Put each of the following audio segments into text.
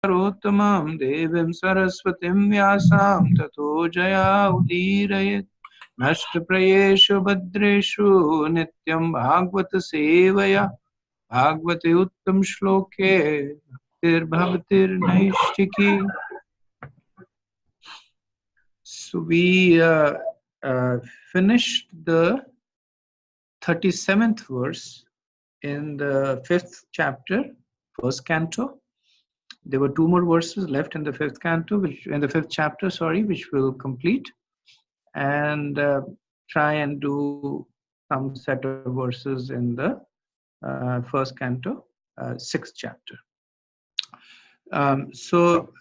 Sarottamam Devim Saraswatim Vyasam Tato Jaya Udirayet Nashtaprayeshu Bhadreshu Nityam Bhagavata Sevaya Bhagavate Uttam Shloke Tir Bhavatir Naishtiki. So we finished the 37th verse in the 5th chapter, first canto. There were two more verses left in the fifth canto, in the 5th chapter, which we'll complete and try and do some set of verses in the first canto, 6th chapter. So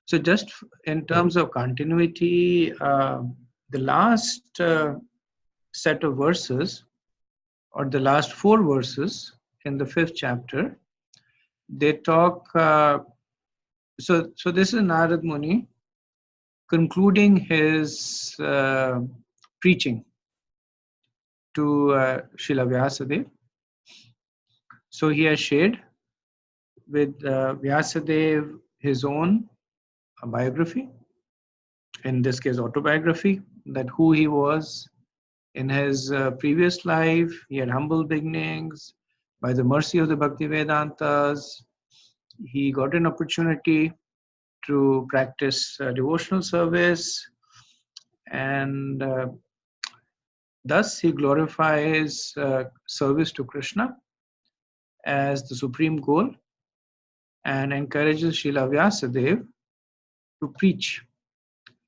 just in terms of continuity, the last set of verses, or the last 4 verses in the 5th chapter, they talk. So this is Narad Muni concluding his preaching to Srila Vyasadeva. So he has shared with Vyasadeva his own biography, in this case autobiography, that who he was in his previous life. He had humble beginnings. By the mercy of the Bhakti Vedantas, he got an opportunity to practice devotional service, and thus he glorifies service to Krishna as the supreme goal, and encourages Srila Vyasadeva to preach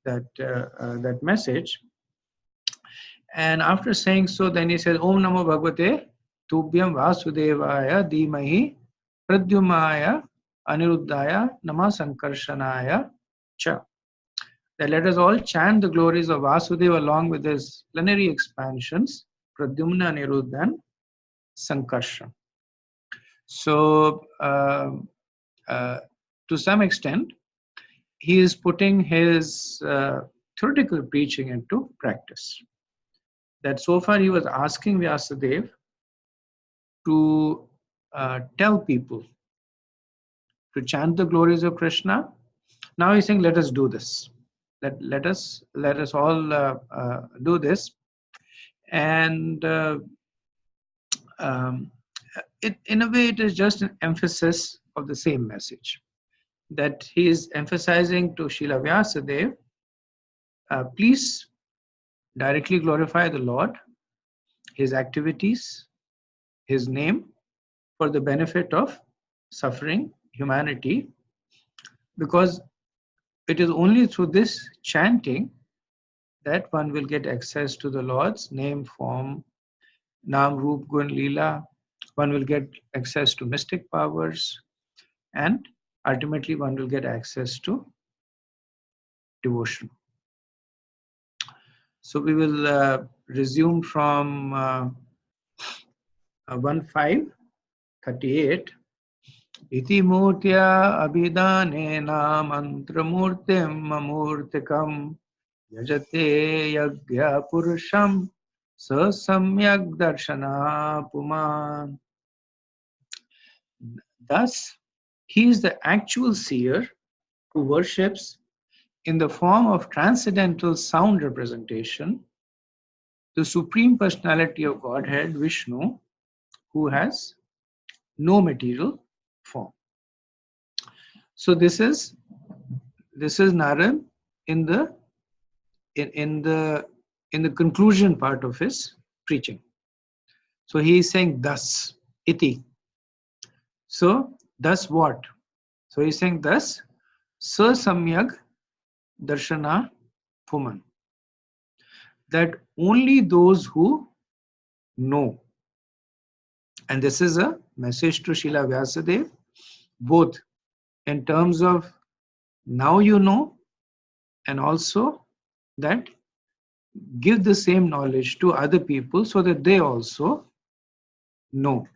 that message. And after saying so, then he says, Om Namo Bhagavate Tubhyam Vasudevaya Dhimahi Pradyumaya Aniruddhaya Nama Sankarshanaya Cha. That let us all chant the glories of Vasudeva along with his plenary expansions, Pradyumna, Aniruddha, and Sankarshan. So, to some extent, he is putting his theoretical preaching into practice. That so far he was asking Vyasadeva to tell people to chant the glories of Krishna. Now he's saying, let us do this. Let us all do this. And in a way, it is just an emphasis of the same message, that he is emphasizing to Srila Vyasadeva, please directly glorify the Lord, his activities, his name, for the benefit of suffering humanity, because it is only through this chanting that one will get access to the Lord's name, form, Nam, Roop, Gun, Leela. One will get access to mystic powers, and ultimately one will get access to devotion. So we will resume from 1.5.38. Iti murtya abhidanena mantramurtim mamurtikam yajate yagya purusham sa samyak darshana puman. Thus, he is the actual seer who worships in the form of transcendental sound representation the Supreme Personality of Godhead, Vishnu, who has no material form. So this is Narad in the conclusion part of his preaching. So he is saying thus, iti. So thus what? So he is saying thus, sa samyag darshana puman. That only those who know, and this is a message to Srila Vyasadeva, both in terms of now you know, and also that give the same knowledge to other people so that they also know.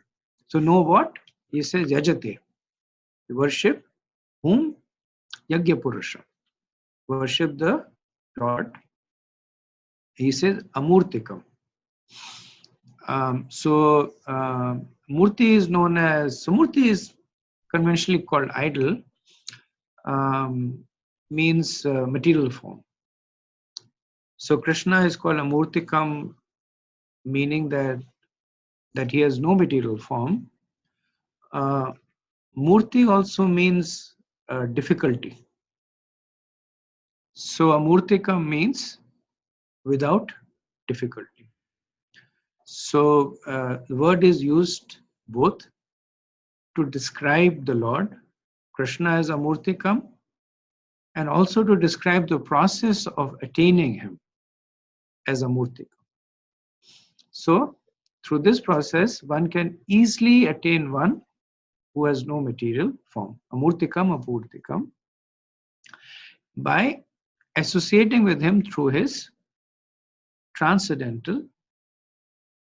So know what? He says yajate. Worship whom? Yagya Purusha. Worship the Lord. He says amurtikam. Murti is known as, so Murti is conventionally called idol, means material form. So Krishna is called Amurtikam, meaning that he has no material form. Murti also means difficulty. So Amurtikam means without difficulty. So the word is used both to describe the Lord, Krishna as Amurtikam, and also to describe the process of attaining him as Amurtikam. So through this process, one can easily attain one who has no material form, Amurtikam, by associating with him through his transcendental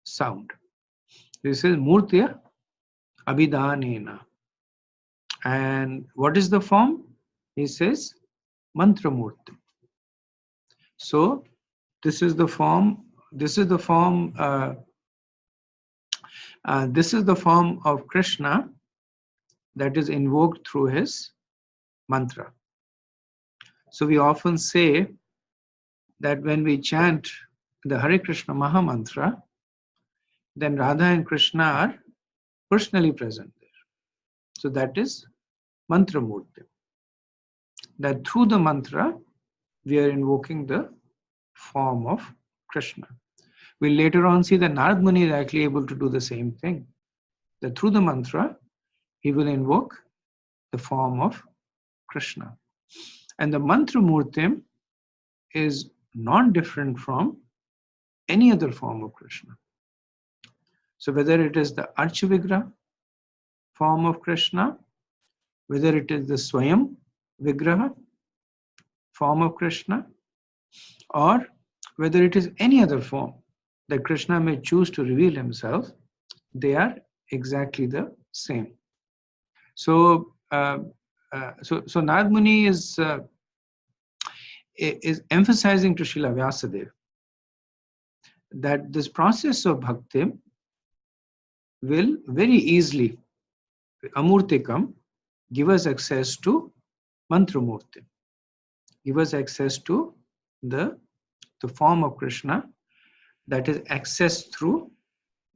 sound. This is Murtya Abhidanena. And what is the form? He says Mantra Murti. So this is the form. This is the form of Krishna that is invoked through his mantra. So we often say that when we chant the Hare Krishna Maha Mantra, then Radha and Krishna are personally present there. So that is Mantra Murti. That through the mantra, we are invoking the form of Krishna. We'll later on see that Narad Muni is actually able to do the same thing. That through the mantra, he will invoke the form of Krishna. And the Mantra Murti is not different from any other form of Krishna. So whether it is the Archa form of Krishna, whether it is the Swayam Vigraha form of Krishna, or whether it is any other form that Krishna may choose to reveal himself, they are exactly the same. So Narad Muni is emphasizing to Srila Vyasadeva that this process of bhakti will very easily, Amurtikam, give us access to Mantra Murti, give us access to the form of Krishna that is accessed through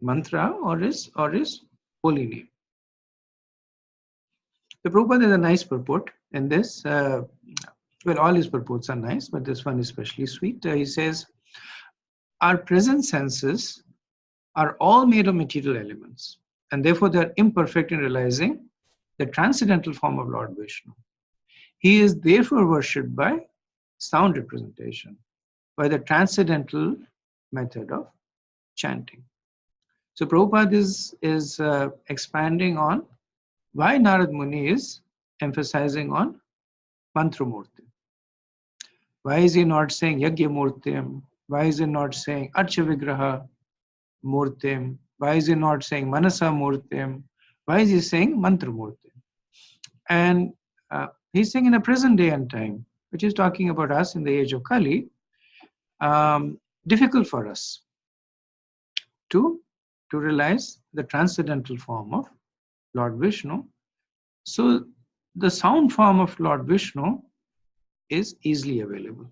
mantra or his holy name. The Prabhupada has a nice purport in this. Well, all his purports are nice, but this one is especially sweet. He says, our present senses are all made of material elements, and therefore they are imperfect in realizing the transcendental form of Lord Vishnu. He is therefore worshipped by sound representation, by the transcendental method of chanting. So Prabhupada is expanding on why Narad Muni is emphasizing on Mantra Murti. Why is he not saying Yagya Murtim? Why is he not saying Archa Vigraha Murtim? Why is he not saying Manasa Murtim? Why is he saying Mantra Murtim? And he's saying in a present day and time, which is talking about us in the age of Kali, difficult for us to realize the transcendental form of Lord Vishnu. So the sound form of Lord Vishnu is easily available.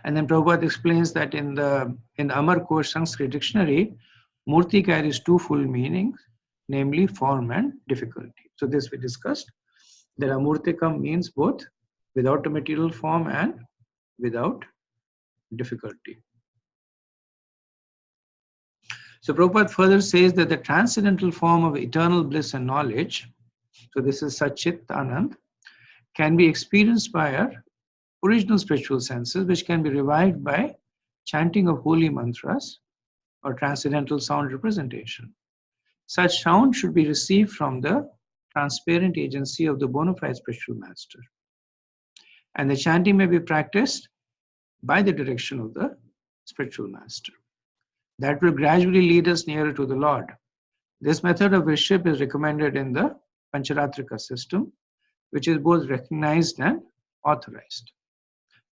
And then Prabhupada explains that in the Amar Kosh Sanskrit dictionary, Murti carries two full meanings, namely form and difficulty. So this we discussed, that Amurtikam means both without a material form and without difficulty. So Prabhupada further says that the transcendental form of eternal bliss and knowledge, so this is Satchit Anand, can be experienced by our original spiritual senses, which can be revived by chanting of holy mantras or transcendental sound representation. Such sound should be received from the transparent agency of the bona fide spiritual master. And the chanting may be practiced by the direction of the spiritual master. That will gradually lead us nearer to the Lord. This method of worship is recommended in the Pancharatrika system, which is both recognized and authorized.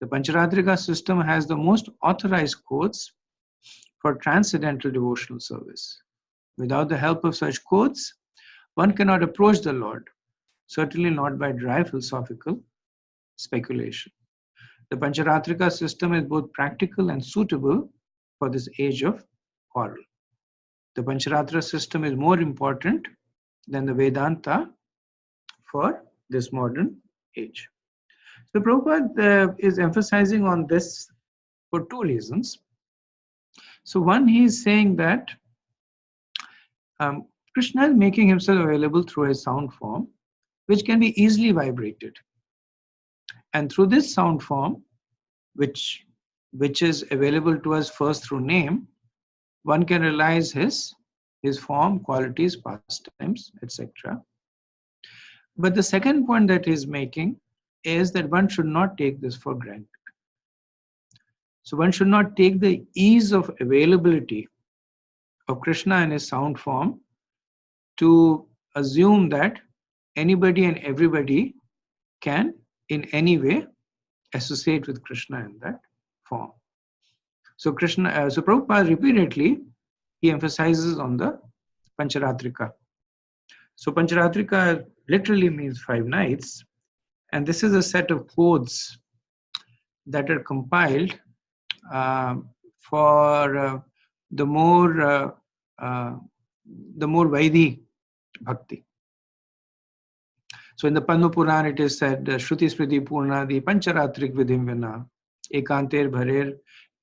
The Pancharatrika system has the most authorized codes for transcendental devotional service. Without the help of such codes, One cannot approach the Lord, certainly not by dry philosophical speculation. The Pancharatrika system is both practical and suitable for this age of oral. The Pancharatra system is more important than the Vedanta for this modern age. So Prabhupada is emphasizing on this for two reasons. So one, he is saying that Krishna is making himself available through a sound form, which can be easily vibrated. And through this sound form, which is available to us first through name, one can realize his form, qualities, pastimes, etc. But the second point that he's making is that one should not take this for granted. So one should not take the ease of availability of Krishna in his sound form to assume that anybody and everybody can in any way associate with Krishna in that form. So so Prabhupada repeatedly, he emphasizes on the Pancharatrika. So Pancharatrika literally means 5 nights, and this is a set of codes that are compiled for the more Vaidhi bhakti. So in the Padma Puran it is said, Shruti Smriti Purna di Pancharatrik Vidhim Vina Ekanter Bharer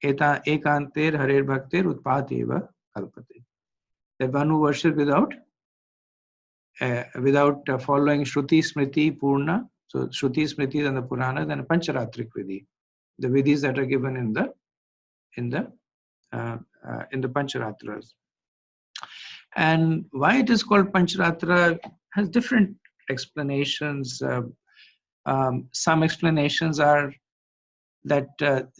Ekanter Harer Bhakter Utpateva Kalpate. That one who worships without following Shruti Smriti Purna. So Shruti Smriti and the Puranas and Pancharatrik Vidhi, the vidhis that are given in the Pancharatras. And why it is called Pancharatra has different explanations. Some explanations are that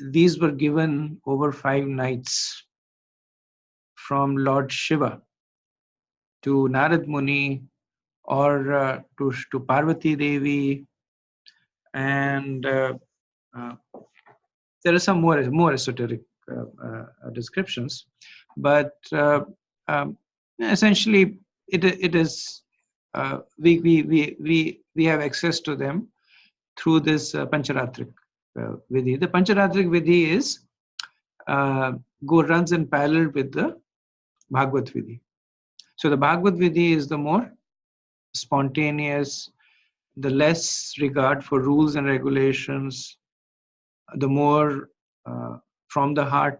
these were given over 5 nights from Lord Shiva to Narad Muni or to Parvati Devi, and there are some more esoteric descriptions, but essentially it is we have access to them through this Pancharatrik Vidhi. The Pancharatrik Vidhi is runs in parallel with the Bhagavad Vidhi. So the Bhagavad Vidhi is the more spontaneous, the less regard for rules and regulations, the more from the heart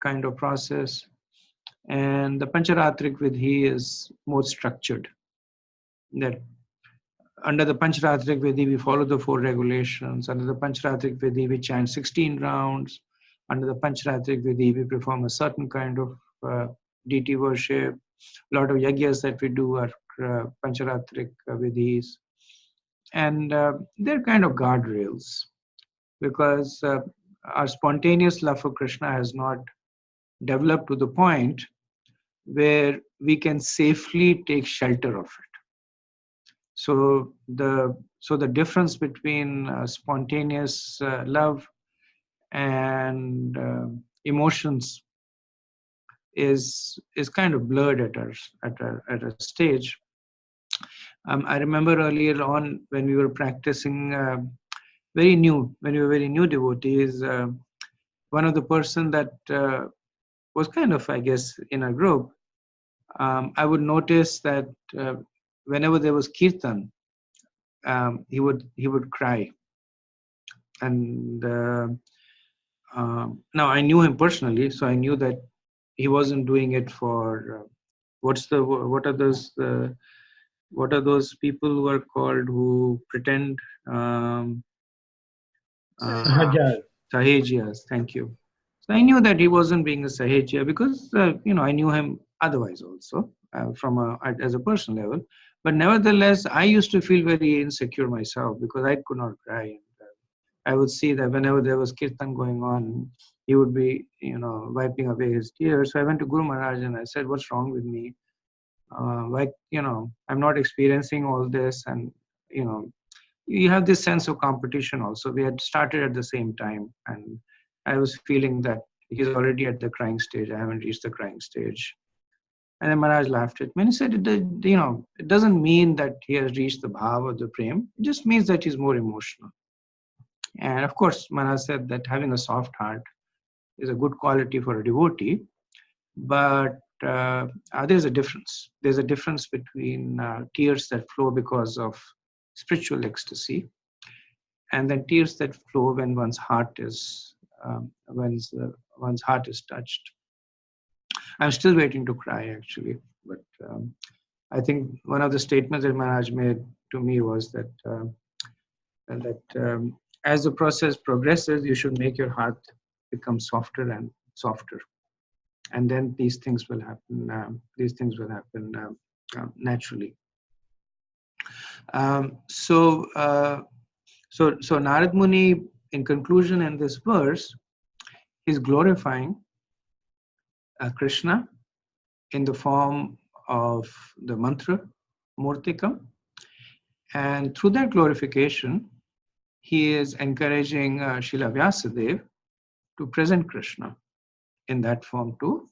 kind of process. And the Pancharatrik Vidhi is more structured. That under the Pancharatrik Vidhi, we follow the 4 regulations. Under the Pancharatrik Vidhi, we chant 16 rounds. Under the Pancharatrik Vidhi, we perform a certain kind of deity worship. A lot of yagyas that we do are Pancharatrik Vidhis. And they're kind of guardrails, because our spontaneous love for Krishna has not developed to the point where we can safely take shelter of it. So the difference between spontaneous love and emotions is kind of blurred at a stage. I remember earlier on when we were practicing when we were very new devotees, one of the person that was kind of, I guess, in a group, I would notice that whenever there was kirtan, he would cry. And now I knew him personally, so I knew that he wasn't doing it for what are those people who are called who pretend Sahajiyas. Thank you. So I knew that he wasn't being a Sahajiya because I knew him otherwise also as a personal level. But nevertheless, I used to feel very insecure myself because I could not cry. And, I would see that whenever there was kirtan going on, he would be, wiping away his tears. So I went to Guru Maharaj and I said, "What's wrong with me? I'm not experiencing all this." And you have this sense of competition also. We had started at the same time, and I was feeling that he's already at the crying stage. I haven't reached the crying stage. And then Maharaj laughed at me and he said, it doesn't mean that he has reached the bhav of the prem. It just means that he's more emotional. And of course, Maharaj said that having a soft heart is a good quality for a devotee, but there's a difference. There's a difference between tears that flow because of spiritual ecstasy, and then tears that flow when one's heart is touched. I'm still waiting to cry, actually, but I think one of the statements that Maharaj made to me was that as the process progresses, you should make your heart become softer and softer, and then these things will happen. Naturally. So Narad Muni, in conclusion, in this verse, is glorifying Krishna in the form of the mantra Murtikam, and through that glorification, he is encouraging Srila Vyasadeva to present Krishna in that form to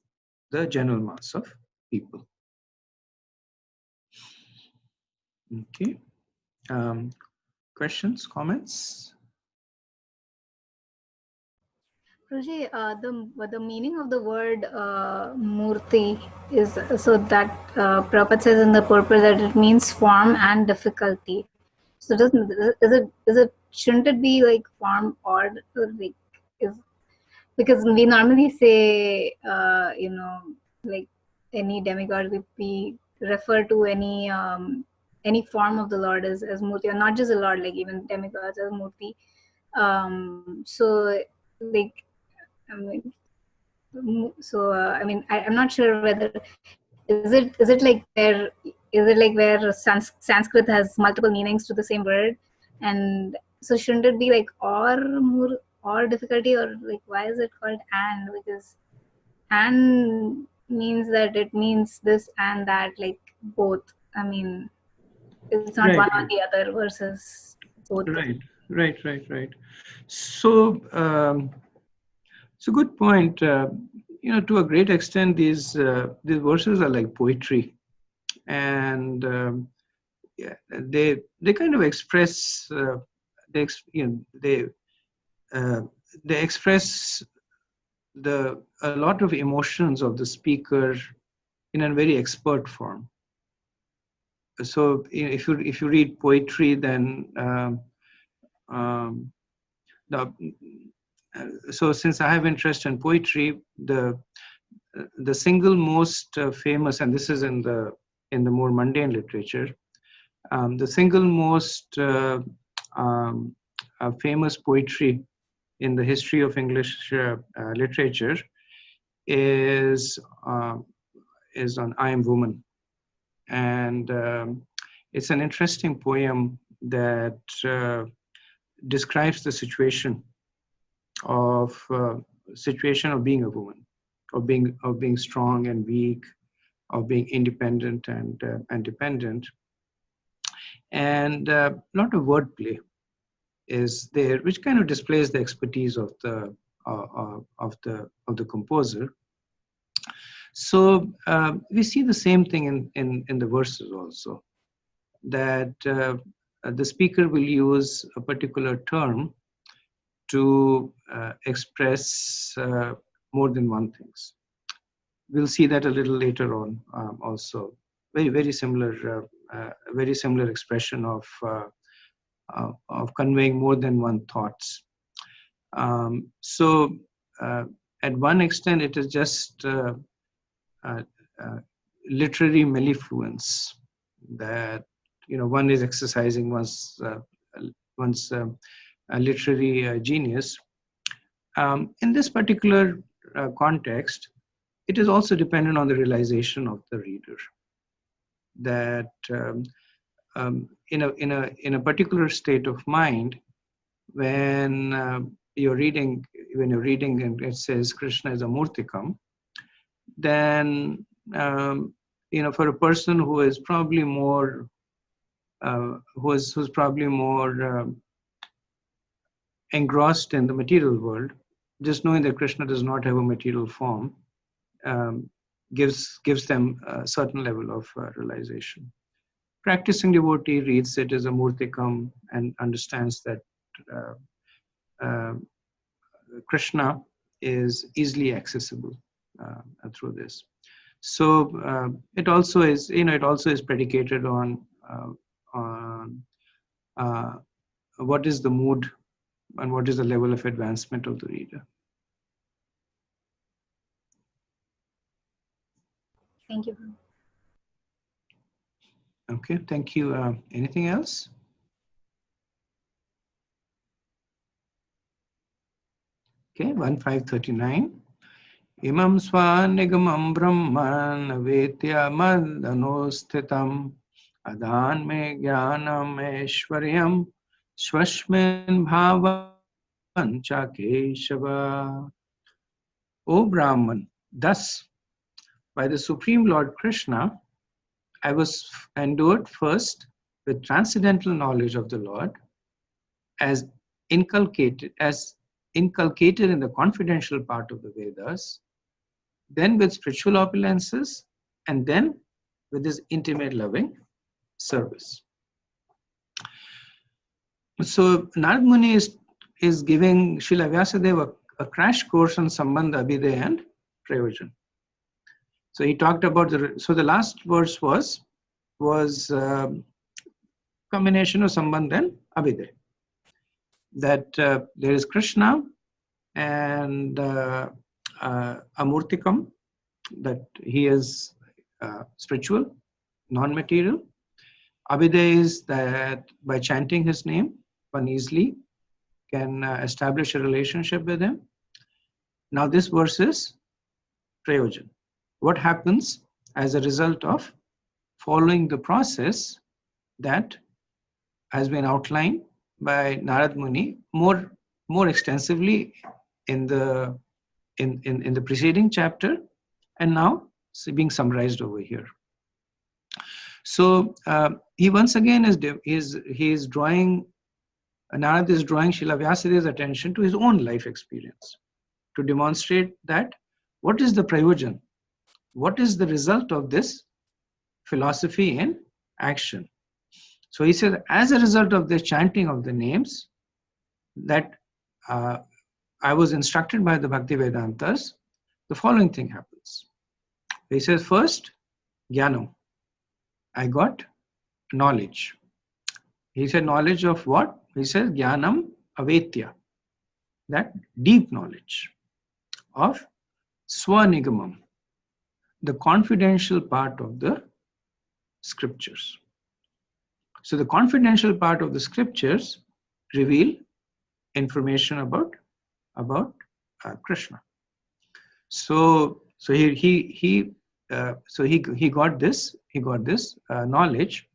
the general mass of people. Okay. Questions, comments? Ruchi, the meaning of the word murti is so that Prabhupada says in the purport that it means form and difficulty. So shouldn't it be like form or like because we normally say like any demigod, we refer to any form of the Lord as murti, or not just the Lord, like even demigods as murti. So like I mean, I'm not sure whether is it like where Sanskrit has multiple meanings to the same word, and so shouldn't it be like or difficulty, or like why is it called and? Because and means that it means this and that, like both. I mean, it's not Right. one or the other versus both. Right. So it's a good point. To a great extent, these verses are like poetry, and they kind of express they express a lot of emotions of the speaker in a very expert form. So if you read poetry, then so since I have interest in poetry, the single most famous, and this is in the more mundane literature, the single most famous poetry in the history of English literature is on I Am Woman, and it's an interesting poem that describes the situation of being a woman, of being strong and weak, of being independent and dependent, and a lot of wordplay is there, which kind of displays the expertise of the composer. So we see the same thing in the verses also, that the speaker will use a particular term to express more than one things. We'll see that a little later on also. Very similar expression of conveying more than one thoughts. So at one extent, it is just literary mellifluence that one is exercising one's literary genius. In this particular context, it is also dependent on the realization of the reader that in a particular state of mind, when you're reading and it says Krishna is a Murtikam, then for a person who is probably more who's probably more engrossed in the material world, just knowing that Krishna does not have a material form gives them a certain level of realization. Practicing devotee reads it as a murtikam and understands that uh, uh, Krishna is easily accessible through this. So it also is, it also is predicated on uh, what is the mood and what is the level of advancement of the reader. Thank you. Okay, thank you. Anything else? Okay, 1539. Imam swanigamam brahman vetya madanostitam adan me jnanam aishwaryam swashmin bhavan cha keshava. O Brahman, thus by the Supreme Lord Krishna, I was endued first with transcendental knowledge of the Lord as inculcated in the confidential part of the Vedas, then with spiritual opulences, and then with his intimate loving service. So Narad Muni is giving Srila Vyasadeva a crash course on Sambandha, Abhidaya and Prayojan. So he talked about the last verse was combination of Sambandha and Abhidaya. That there is Krishna and Amurtikam, that he is spiritual, non-material. Abhidaya is that by chanting his name, one easily can establish a relationship with him. Now this verse is Prayojan. What happens as a result of following the process that has been outlined by Narad Muni more extensively in the preceding chapter, and now being summarized over here. So he once again Narad is drawing Srila Vyasadeva's attention to his own life experience to demonstrate that what is the prayojan, what is the result of this philosophy in action. So he says, as a result of the chanting of the names, that I was instructed by the Bhakti Vedantas, the following thing happens. He says, first, jnanam. I got knowledge. He said, knowledge of what? He says, jnanam avetya. That deep knowledge of swanigamam, the confidential part of the scriptures. So the confidential part of the scriptures reveal information about Krishna. So he got this knowledge.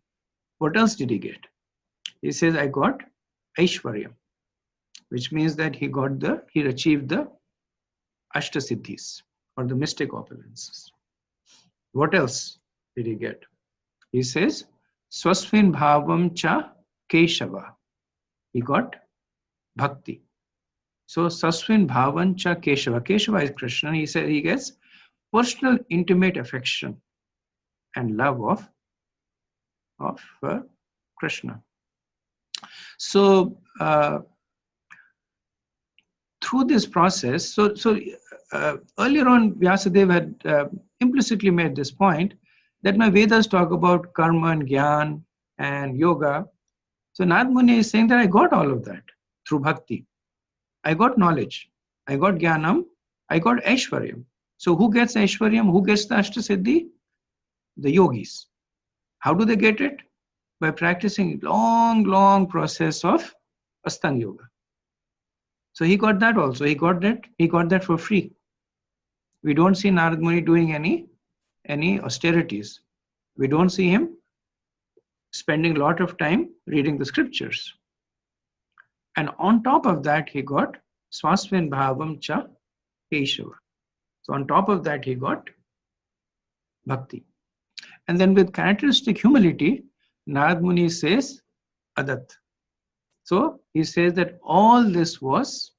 What else did he get? He says, I got Aishwaryam, which means that he achieved the Ashtasiddhis, or the mystic opulences. What else did he get? He says, Swasmin Bhavam Cha Keshava. He got Bhakti. So Swasmin Bhavam Cha Keshava. Keshava is Krishna. He said he gets personal, intimate affection and love of Krishna. So through this process, earlier on, Vyasadeva had implicitly made this point that my Vedas talk about karma and gyan and yoga. So Narad Muni is saying that I got all of that through bhakti. I got knowledge. I got jnanam. I got Aishwaryam. So who gets Aishwaryam? Who gets the Ashtasiddhi? The yogis. How do they get it? By practicing long process of Astanga Yoga. So he got that also. He got that for free. We don't see Narad Muni doing any austerities. We don't see him spending a lot of time reading the scriptures. And on top of that, he got Swasmin Bhavam Cha Keshava. So on top of that, he got bhakti. And then with characteristic humility, Narad Muni says, Adat. So he says that all this was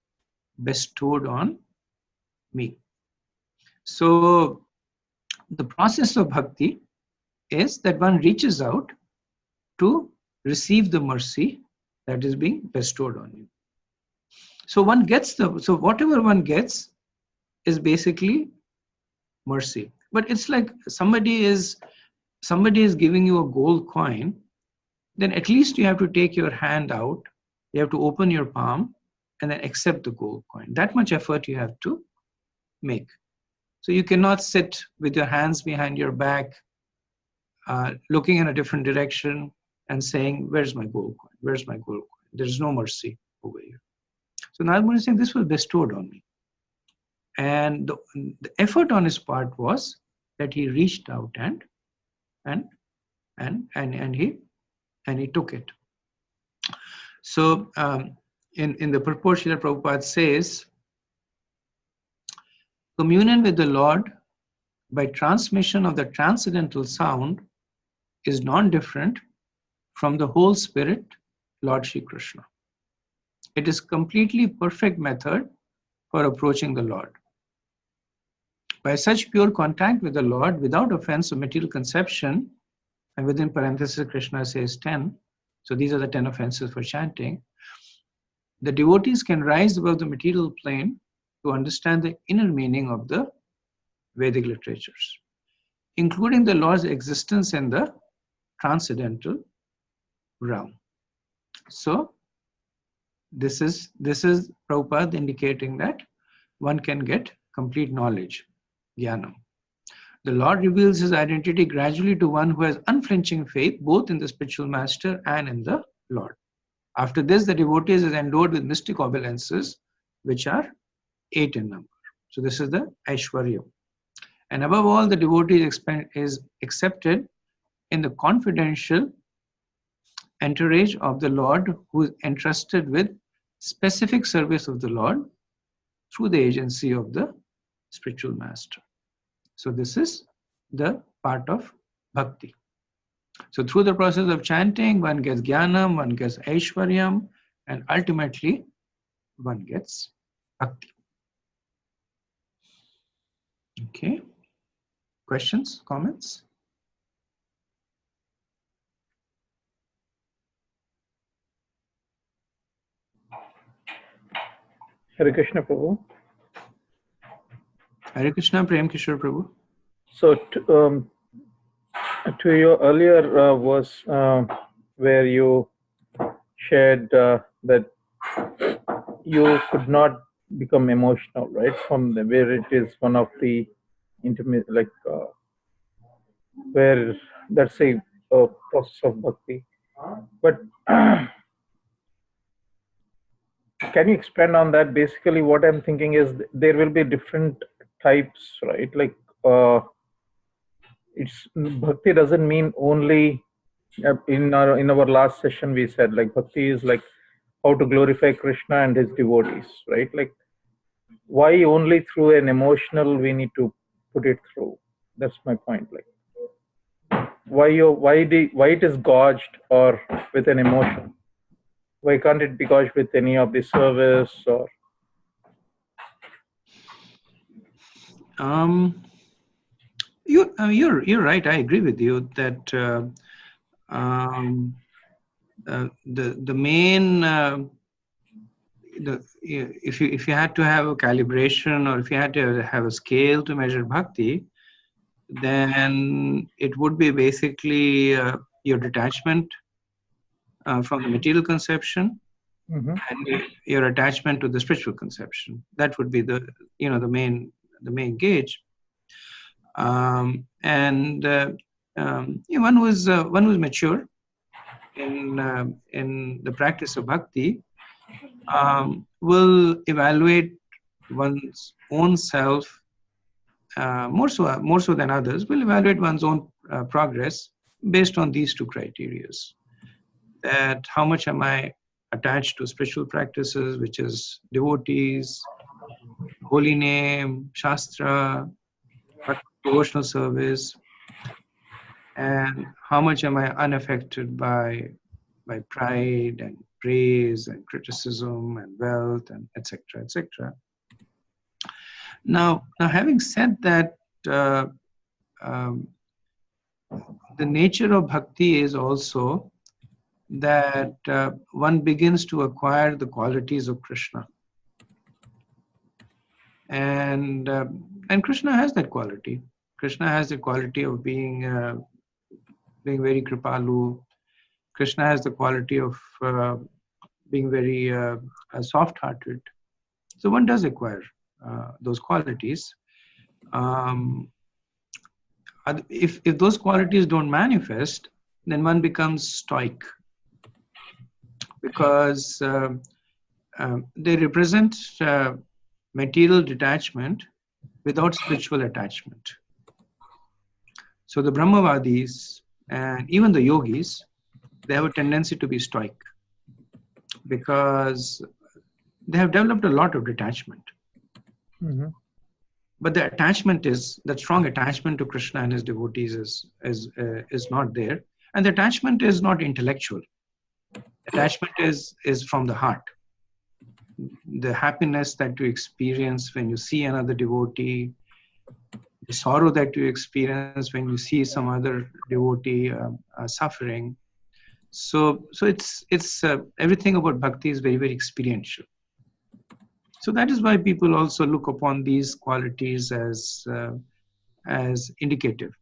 bestowed on me. So the process of bhakti is that one reaches out to receive the mercy that is being bestowed on you. So one gets so whatever one gets is basically mercy. But it's like somebody is giving you a gold coin, then at least you have to take your hand out, you have to open your palm and then accept the gold coin. That much effort you have to make. So you cannot sit with your hands behind your back, looking in a different direction and saying, where's my gold coin? Where's my gold coin? There's no mercy over here. So Narmada is saying this was bestowed on me. And the effort on his part was that he reached out and he took it. So in the purport, Srila Prabhupada says, communion with the Lord by transmission of the transcendental sound is non-different from the whole spirit, Lord Shri Krishna. It is completely perfect method for approaching the Lord. By such pure contact with the Lord without offense of material conception, and within parenthesis Krishna says 10, so these are the 10 offenses for chanting, the devotees can rise above the material plane to understand the inner meaning of the Vedic literatures, including the Lord's existence in the transcendental realm. So this is Prabhupada indicating that one can get complete knowledge, jnana. The Lord reveals his identity gradually to one who has unflinching faith both in the spiritual master and in the Lord. After this, the devotee is endowed with mystic opulences, which are 8 in number. So this is the Aishwarya. And above all, the devotee is accepted in the confidential entourage of the Lord, who is entrusted with specific service of the Lord through the agency of the spiritual master. So this is the part of bhakti. So through the process of chanting, one gets jnanam, one gets aishwaryam, and ultimately one gets bhakti. Okay. Questions, comments? Hare Krishna Prabhu. Hare Krishna, Prem Kishore Prabhu. So to your earlier verse where you shared that you could not become emotional, right? From the where it is one of the intimate, like where that's a process of bhakti. But can you expand on that? Basically, what I'm thinking is there will be different types, right? Like it's bhakti doesn't mean only in our last session we said like bhakti is like how to glorify Krishna and his devotees, right? Like why only through an emotional we need to put it through? That's my point. Like why it is gauged or with an emotion? Why can't it be gauged with any of the service or? You're right. I agree with you that the main if you had to have a calibration or if you had to have a scale to measure bhakti, then it would be basically your detachment from the material conception, Mm-hmm. and your attachment to the spiritual conception. That would be the main gauge. And one who's mature in the practice of bhakti will evaluate one's own self more so than others. Will evaluate one's own progress based on these two criteria: that how much am I attached to spiritual practices, which is devotees, holy name, shastra, devotional service, and how much am I unaffected by pride and praise and criticism and wealth and etc. etc. Now having said that, the nature of bhakti is also that one begins to acquire the qualities of Krishna, and Krishna has that quality. Krishna has the quality of being very kripalu. Krishna has the quality of being very soft-hearted. So one does acquire those qualities. If those qualities don't manifest, then one becomes stoic, because they represent material detachment without spiritual attachment. So the Brahmavadis and even the yogis, they have a tendency to be stoic because they have developed a lot of detachment. Mm-hmm. But the attachment is, that strong attachment to Krishna and his devotees is not there. And the attachment is not intellectual. Attachment is from the heart. The happiness that you experience when you see another devotee, the sorrow that you experience when you see some other devotee suffering. So it's everything about bhakti is very, very experiential. So that is why people also look upon these qualities as indicative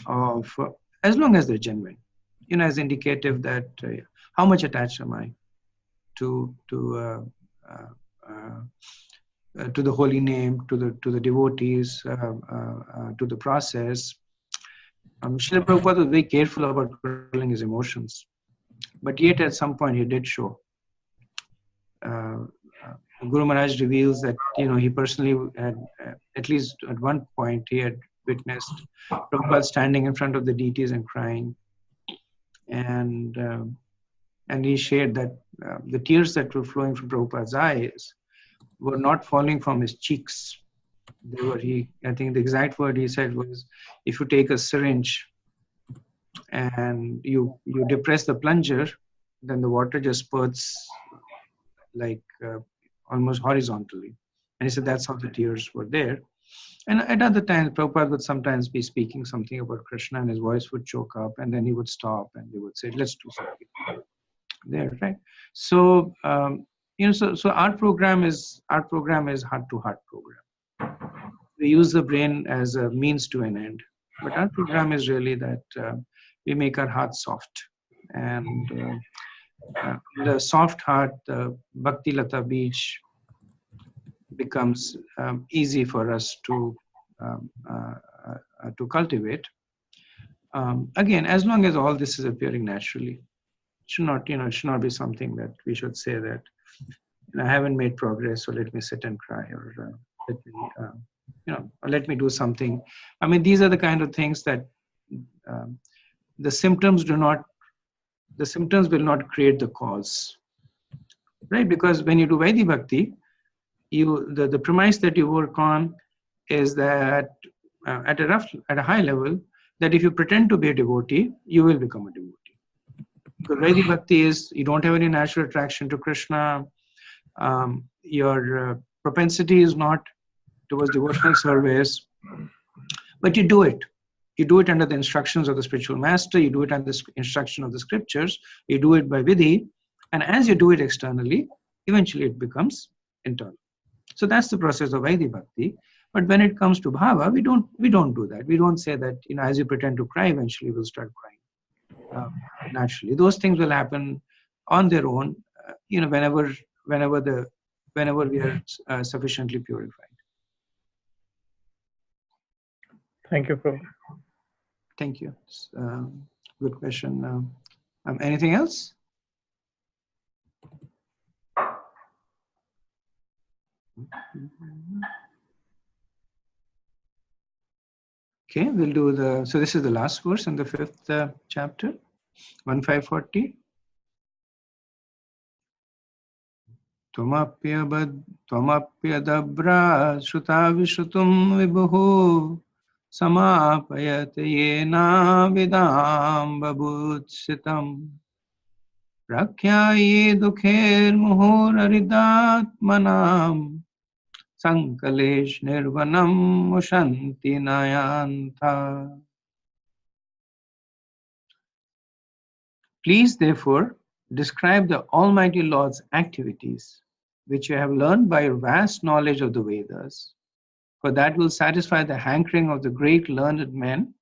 of, as long as they're genuine, as indicative that how much attached am I to the holy name, to the devotees, to the process. Srila Prabhupada was very careful about controlling his emotions, but yet at some point he did show. Guru Maharaj reveals that he personally had, at least at one point, he had witnessed Prabhupada standing in front of the deities and crying, and he shared that the tears that were flowing from Prabhupada's eyes were not falling from his cheeks. They were, I think the exact word he said was, if you take a syringe and you depress the plunger, then the water just spurts like almost horizontally. And he said that's how the tears were there. And at other times, Prabhupada would sometimes be speaking something about Krishna and his voice would choke up, and then he would stop and they would say, let's do something there, right? So, so our program is heart-to-heart program. We use the brain as a means to an end, but our program is really that we make our heart soft, and the soft heart, the Bhakti Lata Beach, becomes easy for us to cultivate. Again, as long as all this is appearing naturally, it should not be something that we should say that I haven't made progress, so let me sit and cry, or let me do something. I mean, these are the kind of things that the symptoms will not create the cause, right? Because when you do Vaidhi Bhakti, the premise that you work on is that at a high level, that if you pretend to be a devotee, you will become a devotee. Because Vaidhi Bhakti is, you don't have any natural attraction to Krishna. Your propensity is not towards devotional service, but you do it. You do it under the instructions of the spiritual master. You do it under the instruction of the scriptures. You do it by vidhi, and as you do it externally, eventually it becomes internal. So that's the process of Vaidhi Bhakti. But when it comes to bhava, we don't do that. We don't say that as you pretend to cry, eventually we'll start crying naturally. Those things will happen on their own. Whenever we are sufficiently purified. Thank you, Prabhu. Thank you. Good question. Anything else? Okay, we'll do so this is the last verse in the 5th chapter, 1540. Tvamapyadabra shruta vishrutum vibhuhu samapayat yena vidam babhutsitam rakhyaye dukher muhur aridat manam Sankalesh Nirvanam Mushanti Nayantha. Please, therefore, describe the Almighty Lord's activities, which you have learned by your vast knowledge of the Vedas, for that will satisfy the hankering of the great learned men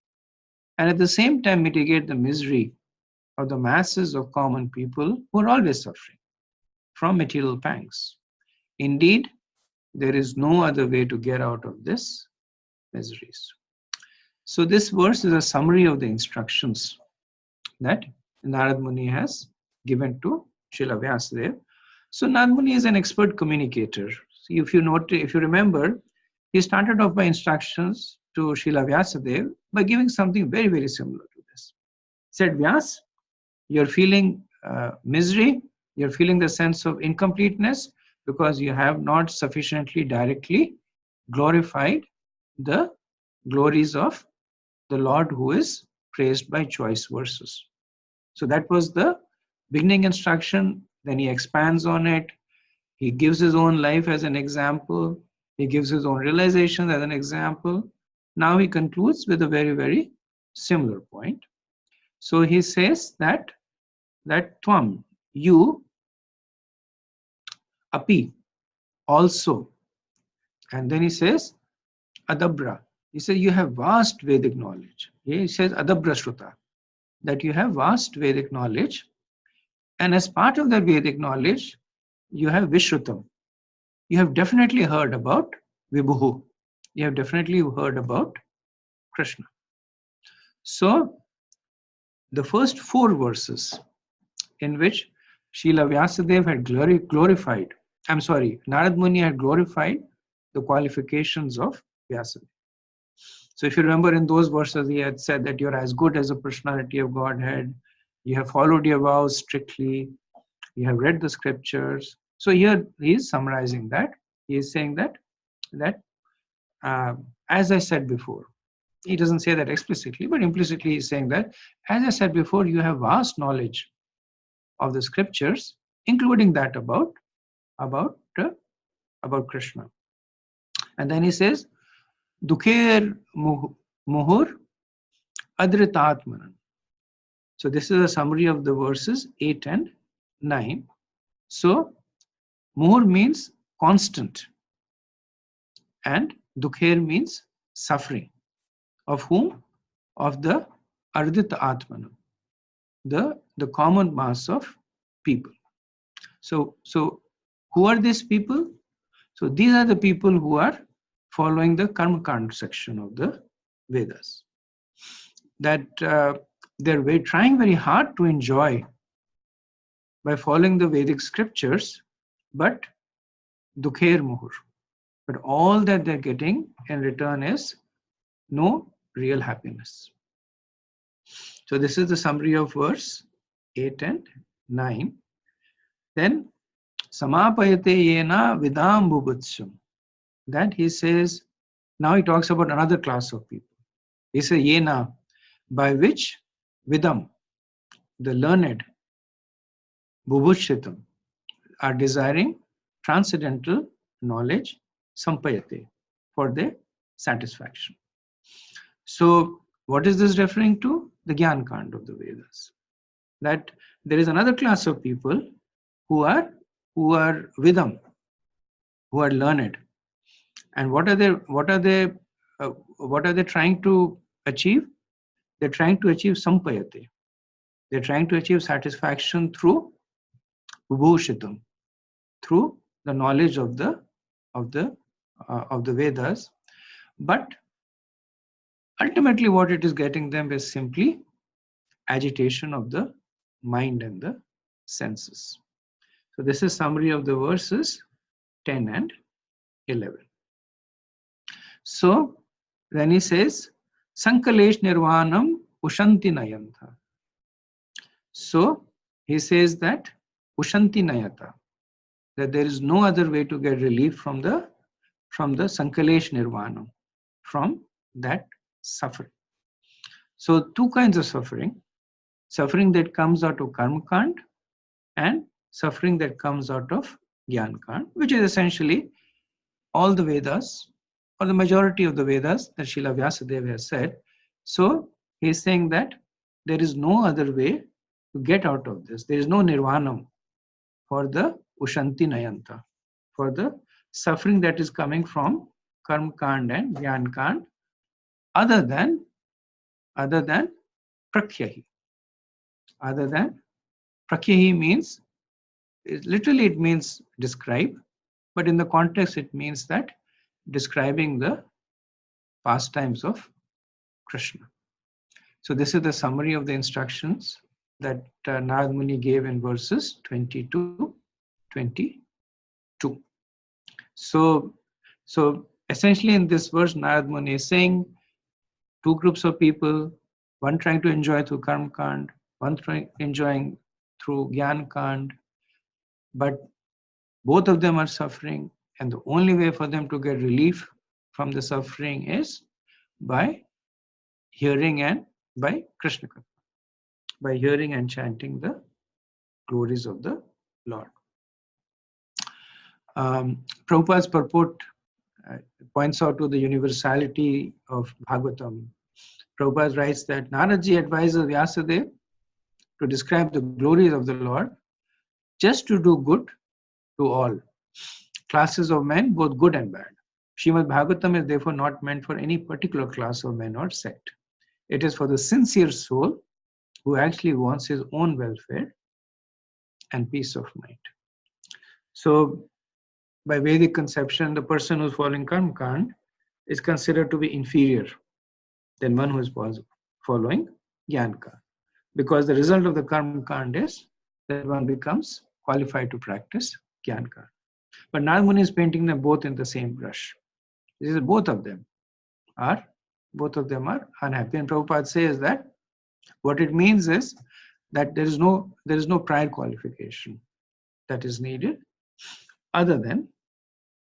and at the same time mitigate the misery of the masses of common people who are always suffering from material pangs. Indeed, there is no other way to get out of this miseries. So this verse is a summary of the instructions that Narad Muni has given to Srila Vyasadeva. So Narad Muni is an expert communicator. So if you remember, he started off by instructions to Srila Vyasadeva by giving something very, very similar to this. He said, Vyas, you're feeling misery, you're feeling the sense of incompleteness because you have not sufficiently directly glorified the glories of the Lord who is praised by choice verses. So that was the beginning instruction. Then he expands on it. He gives his own life as an example. He gives his own realization as an example. Now he concludes with a very, very similar point. So he says that Tvam, you, Api, also. And then he says, Adabra. He says you have vast Vedic knowledge. He says Adabra Shruta, that you have vast Vedic knowledge. And as part of that Vedic knowledge, you have Vishrutam. You have definitely heard about Vibhuhu. You have definitely heard about Krishna. So the first 4 verses in which Srila Vyasadeva had glorified, Narad Muni had glorified the qualifications of Vyasadeva. So if you remember in those verses, he had said that you're as good as a personality of Godhead, you have followed your vows strictly, you have read the scriptures. So here he is summarizing that. He is saying that as I said before, he doesn't say that explicitly, but implicitly he's saying that, as I said before, you have vast knowledge of the scriptures, including that about Krishna. And then he says, Dukher muhur adritatmanan. So this is a summary of the verses 8 and 9. So muhur means constant, and dukher means suffering. Of whom? Of the ardita atmanam, the common mass of people. So who are these people? So these are the people who are following the Karma Kand section of the Vedas. That they're trying very hard to enjoy by following the Vedic scriptures, but dukher muhur. But all that they're getting in return is no real happiness. So this is the summary of verse 8 and 9. Then samapayate yena vidam bhubutsam. That he says, now he talks about another class of people. He says yena, by which vidam, the learned, bhubutshitam, are desiring transcendental knowledge, sampayate, for their satisfaction. So what is this referring to? The Gyan Kand of the Vedas. That there is another class of people who are vidam, who are learned. And what are they trying to achieve? They're trying to achieve sampayate. They're trying to achieve satisfaction through vibhushitam, through the knowledge of the Vedas. But ultimately what it is getting them is simply agitation of the mind and the senses. So this is summary of the verses 10 and 11. So then he says, Sankalesh Nirvanam Ushanti Nayanta. So he says that Ushanti Nayata, that there is no other way to get relief from the Sankalesh Nirvanam, from that suffering. So 2 kinds of suffering that comes out of Karma Kand and suffering that comes out of Gyan Kand, which is essentially all the Vedas, or the majority of the Vedas that Srila Vyasadeva has said. So he is saying that there is no other way to get out of this. There is no nirvanam for the Ushanti Nayanta, for the suffering that is coming from Karma Kand and Jnana Kand, other than Prakyahi. Other than Prakyahi means, literally it means describe, but in the context it means that describing the pastimes of Krishna. So this is the summary of the instructions that Narad Muni gave in verses 20 to 22. So essentially in this verse, Narad Muni is saying two groups of people, one trying to enjoy through Karma Kand, one enjoying through Jnana Kand, but both of them are suffering, and the only way for them to get relief from the suffering is by hearing and by Krishna Katha, by hearing and chanting the glories of the Lord. Prabhupada's purport points out to the universality of Bhagavatam. Prabhupada writes that Naradji advises Vyasadeva to describe the glories of the Lord, just to do good to all classes of men, both good and bad. Srimad Bhagavatam is therefore not meant for any particular class of men or sect. It is for the sincere soul who actually wants his own welfare and peace of mind. So, by Vedic conception, the person who is following Karma Kand is considered to be inferior than one who is following Jnana Kand, because the result of the Karma Kand is that one becomes qualified to practice Jnana Kand. But Narad Muni is painting them both in the same brush. This is both of them are unhappy. And Prabhupada says that what it means is that there is no prior qualification that is needed other than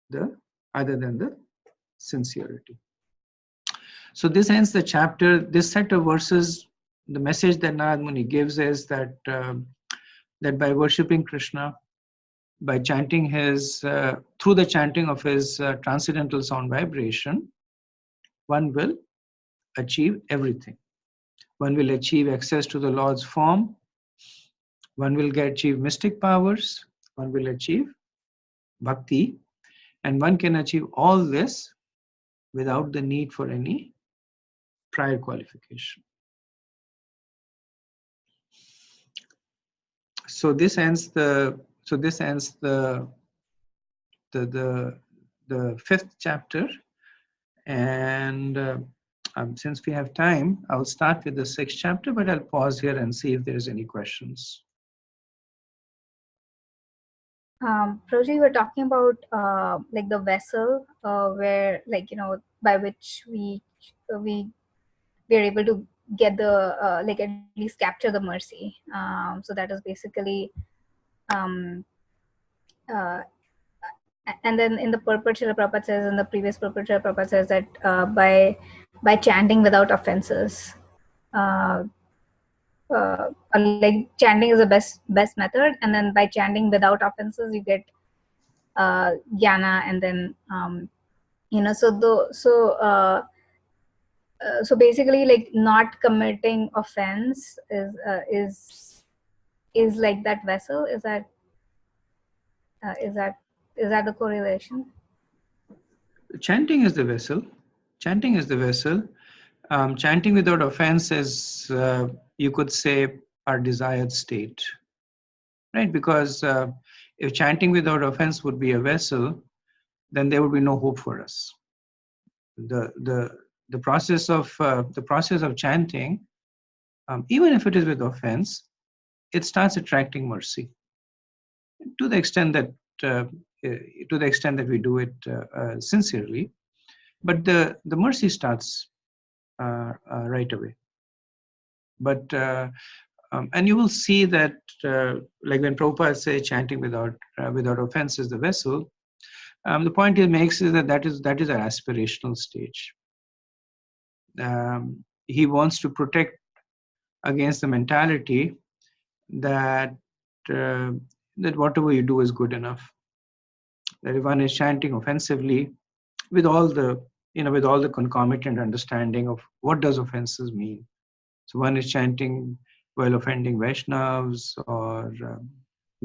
the sincerity. So this ends the chapter. This set of verses, the message that Narad Muni gives is that that by worshipping Krishna, by chanting his through the chanting of his transcendental sound vibration, one will achieve everything. One will achieve access to the Lord's form. One will achieve mystic powers. One will achieve bhakti, and one can achieve all this without the need for any prior qualification. So this ends the fifth chapter, and since we have time, I'll start with the sixth chapter, but I'll pause here and see if there's any questions. Prabhuji, we're talking about like the vessel where, like, by which we are able to get the like at least capture the mercy. So that is basically and then in the purport, Srila Prabhupada says, in the previous purport, Srila Prabhupada says that by chanting without offenses, like chanting is the best method, and then by chanting without offenses, you get jnana, and then so basically, like, not committing offense is like that vessel. Is that the correlation? Chanting is the vessel. Chanting is the vessel. Chanting without offense is, you could say, our desired state, right? Because if chanting without offense would be a vessel, then there would be no hope for us. The process of chanting, even if it is with offense, it starts attracting mercy to the extent that we do it sincerely. But the mercy starts right away. But and you will see that, like when Prabhupada says chanting without offense is the vessel, the point he makes is that is our aspirational stage. He wants to protect against the mentality that that whatever you do is good enough. that if one is chanting offensively, with all the concomitant understanding of what does offenses mean. So one is chanting while offending Vaishnavas, or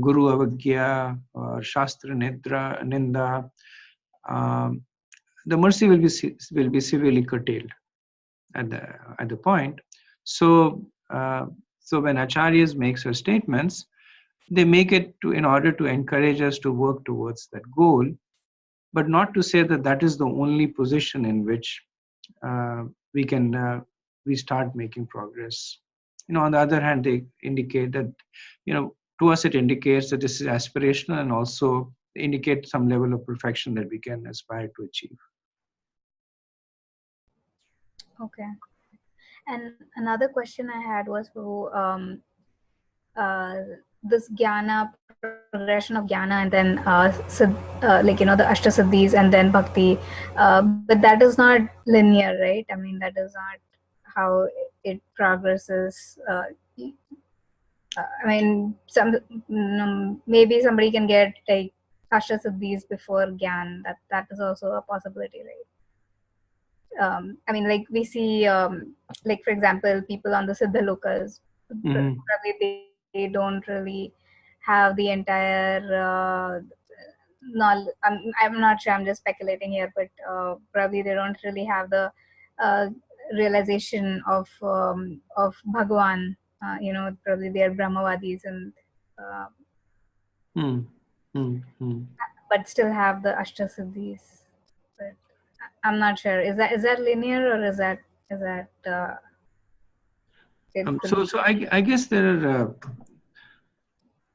Guru Avagya, or Shastra Ninda. The mercy will be severely curtailed at the point. So when acharyas make such statements, they make it in order to encourage us to work towards that goal, but not to say that that is the only position in which we start making progress. On the other hand, they indicate that, to us it indicates that this is aspirational, and also indicate some level of perfection that we can aspire to achieve. Okay. And another question I had was for this jnana, progression of jnana, and then the Ashtasiddhis and then bhakti. But that is not linear, right? I mean, that is not how it progresses. I mean, maybe somebody can get like Ashtasiddhis before Gyan. That is also a possibility, right? I mean, like we see, like for example, people on the Siddhalokas, probably they don't really have the entire knowledge. I'm not sure. I'm just speculating here, but probably they don't really have the realization of Bhagwan. Probably they are Brahmavadis and but still have the Ashtasiddhis. But I'm not sure. Is that linear, or is that so I guess there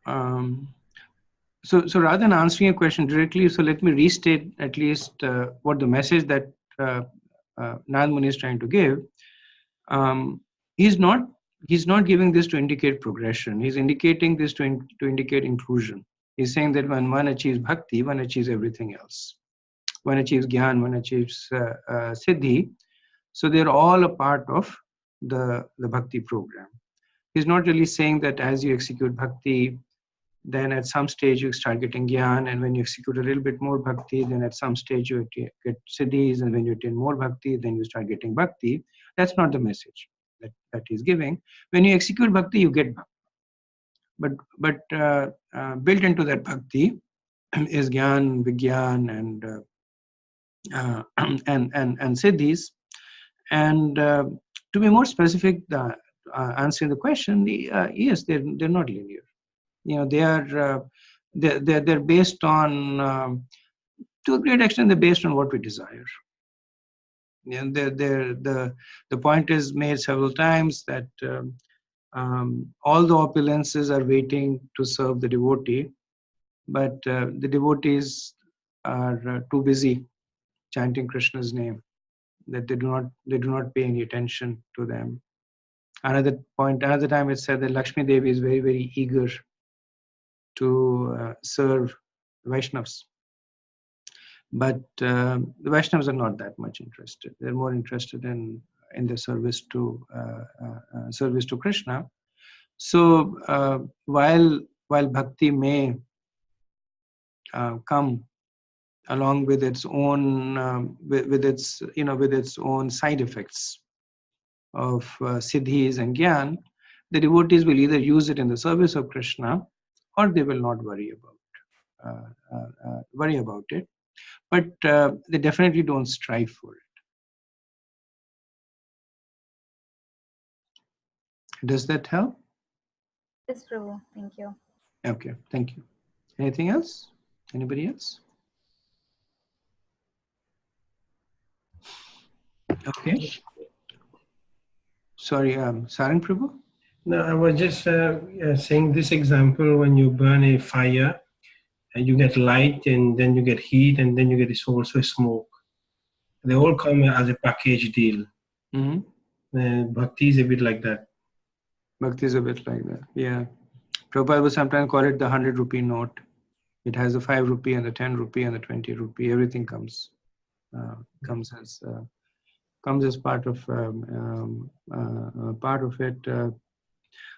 are so rather than answering your question directly, so let me restate at least what the message that Nand Muni is trying to give. He's not giving this to indicate progression. He's indicating this to indicate inclusion. He's saying that when one achieves bhakti, one achieves everything else. One achieves Gyan, one achieves Siddhi. So they're all a part of the bhakti program. He's not really saying that as you execute bhakti, then at some stage you start getting Gyan, and when you execute a little bit more bhakti, then at some stage you get Siddhis, and when you attain more bhakti, then you start getting bhakti. That's not the message that he's giving. When you execute bhakti, you get bhakti. But built into that bhakti is Gyan, Vigyan, and Siddhis. And to be more specific, answering the question, yes, they're not linear. They are they're based on, to a great extent, they're based on what we desire. And the point is made several times that all the opulences are waiting to serve the devotee, but the devotees are too busy chanting Krishna's name that they do not pay any attention to them. Another time it said that Lakshmi Devi is very, very eager to serve Vaishnavas. But the Vaishnavas are not that much interested. They're more interested in the service to Krishna. So while bhakti may come along with its own with its own side effects of siddhis and gyan, the devotees will either use it in the service of Krishna, or they will not worry about it. But they definitely don't strive for it. Does that help? Yes, Prabhu. Thank you. Okay, thank you. Anything else? Anybody else? Okay. Sorry, Sarang Prabhu? No, I was just saying this example: when you burn a fire, and you get light, and then you get heat, and then you get also smoke. They all come as a package deal. Bhakti is a bit like that. Bhakti is a bit like that, yeah. Prabhupada would sometimes call it the 100 rupee note. It has the 5 rupee and the 10 rupee and the 20 rupee. Everything comes as part of it.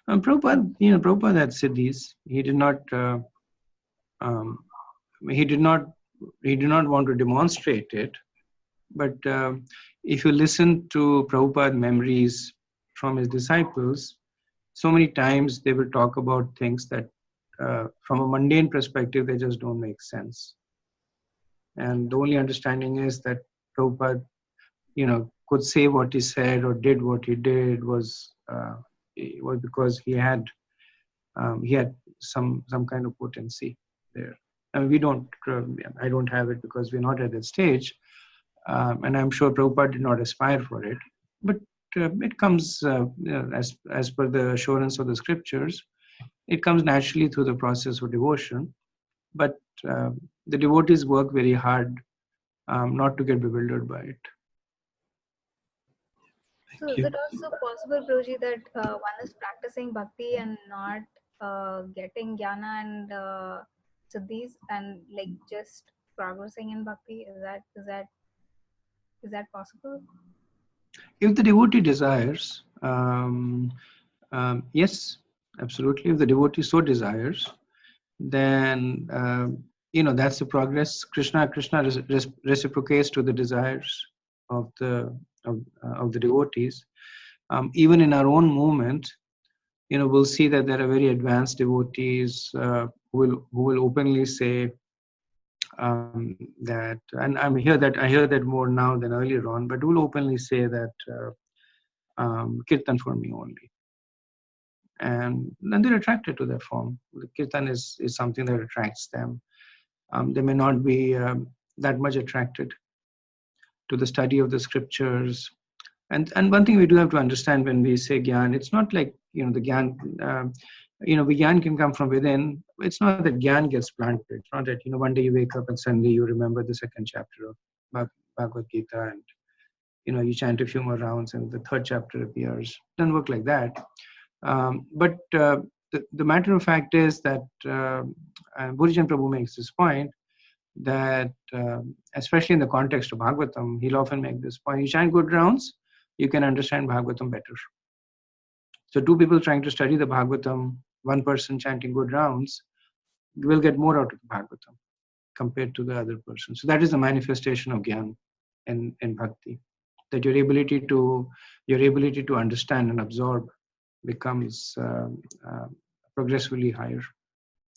Prabhupada had siddhis. He did not he did not want to demonstrate it. But if you listen to Prabhupada memories from his disciples, so many times they will talk about things that from a mundane perspective, they just don't make sense. And the only understanding is that Prabhupada, could say what he said or did what he did was because he had some kind of potency there. And we don't, I don't have it because we're not at that stage. And I'm sure Prabhupada did not aspire for it. But it comes, as per the assurance of the scriptures, it comes naturally through the process of devotion. But the devotees work very hard not to get bewildered by it. So is it also possible, Prabhuji, that one is practicing bhakti and not getting jnana and siddhis and like just progressing in bhakti? Is that possible? If the devotee desires, yes, absolutely. If the devotee so desires, then that's the progress. Krishna reciprocates to the desires of the devotees. Even in our own movement, we'll see that there are very advanced devotees who will openly say that, and I hear that more now than earlier on, but will openly say that kirtan for me only. And then they're attracted to that form. The kirtan is something that attracts them. They may not be that much attracted to the study of the scriptures. And one thing we do have to understand when we say gyan, it's not like the gyan. Gyan can come from within. It's not that gyan gets planted. It's not that one day you wake up and suddenly you remember the second chapter of Bhagavad Gita, and you chant a few more rounds and the third chapter appears. It doesn't work like that. But the matter of fact is that Bhurijan Prabhu makes this point that especially in the context of Bhagavatam, he'll often make this point. You chant good rounds, you can understand Bhagavatam better. So two people trying to study the Bhagavatam, one person chanting good rounds, will get more out of the Bhagavatam compared to the other person. So that is the manifestation of Gyan in Bhakti, that your ability to understand and absorb becomes progressively higher.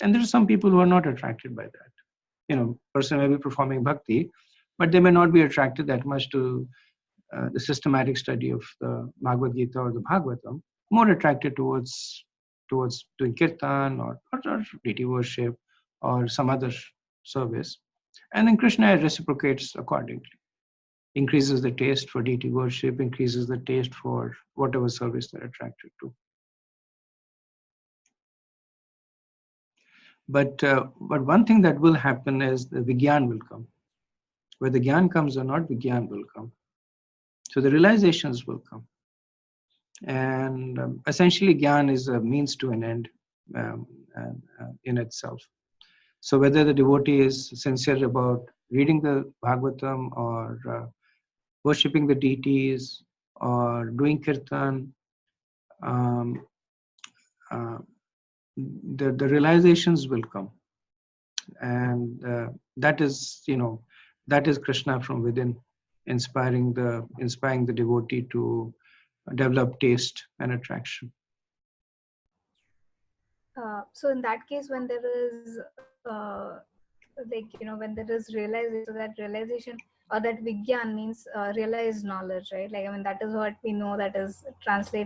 And there are some people who are not attracted by that. Person may be performing Bhakti, but they may not be attracted that much to the systematic study of the Bhagavad Gita or the Bhagavatam, more attracted towards doing kirtan or deity worship or some other service. And then Krishna reciprocates accordingly. Increases the taste for deity worship, increases the taste for whatever service they're attracted to. But one thing that will happen is the Vigyan will come. Whether Gyan comes or not, Vigyan will come. So the realizations will come. And essentially Gyan is a means to an end in itself. So whether the devotee is sincere about reading the Bhagavatam or worshipping the deities or doing kirtan, the realizations will come. And that is Krishna from within, inspiring the devotee to develop taste and attraction. So in that case, when there is when there is realization, so that realization or that vigyan means realized knowledge, right? That is what we know, that is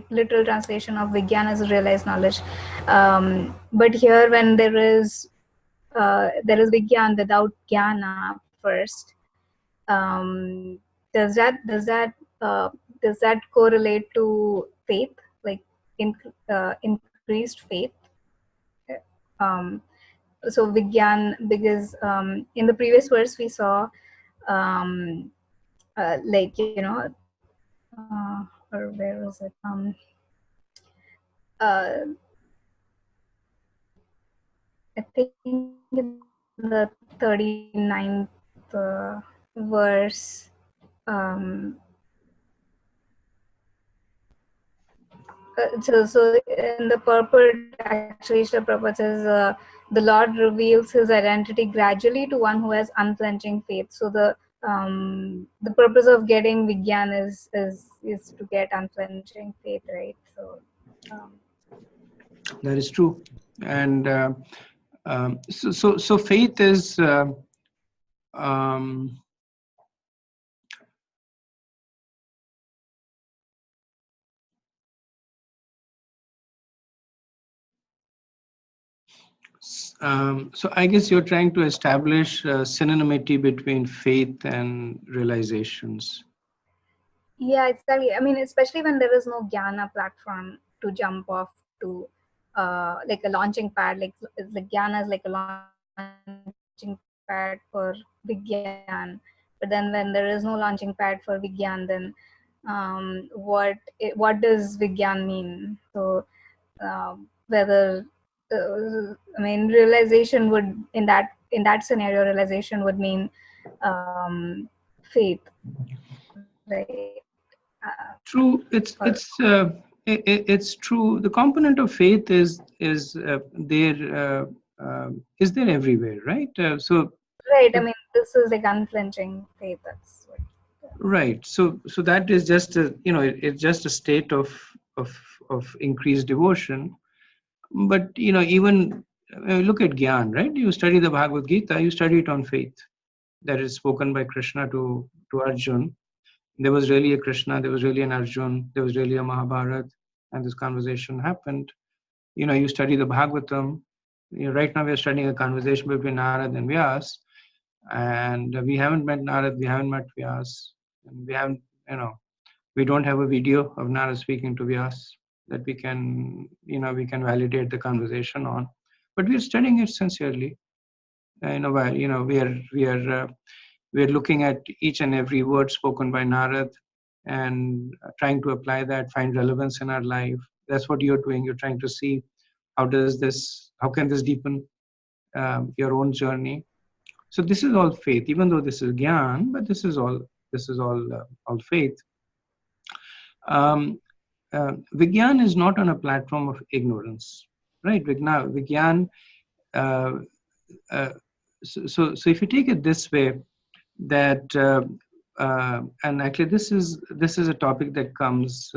literal translation of vigyan as realized knowledge. But here, when there is vigyan without jnana first, does that correlate to faith, like increased faith? So Vigyan, because in the previous verse we saw or where was it? I think in the 39th verse, So in the purport, actually, Srila Prabhupada says the Lord reveals His identity gradually to one who has unflinching faith. So the purpose of getting Vigyan is to get unflinching faith, right? So that is true, and so faith is. Um, so I guess you're trying to establish synonymity between faith and realizations. yeah, exactly. I mean, especially when there is no Jnana platform to jump off to, like a launching pad, like Jnana is like a launching pad for Vigyan. But then when there is no launching pad for Vigyan, then what does Vigyan mean? So whether I mean, realization would in that scenario, realization would mean faith, right? True, it's true. The component of faith is there everywhere, right? Right. I mean, this is like unflinching faith. That's what. Right. So that is just it's just a state of increased devotion. But even look at Gyan, right? You study the Bhagavad Gita, you study it on faith. That is spoken by Krishna to Arjun. There was really a Krishna, there was really an Arjun, there was really a Mahabharat, and this conversation happened. You study the Bhagavatam. Right now we are studying a conversation between Narad and Vyas, and we haven't met Narad, we haven't met Vyas, and we don't have a video of Narad speaking to Vyas that we can validate the conversation on, but we're studying it sincerely. We are looking at each and every word spoken by Narad and trying to apply that, find relevance in our life. That's what you're doing. You're trying to see how can this deepen your own journey. So this is all faith, even though this is Gyan, but this is all faith. Vigyan is not on a platform of ignorance, right? Vigyan. So if you take it this way, that and actually this is a topic that comes.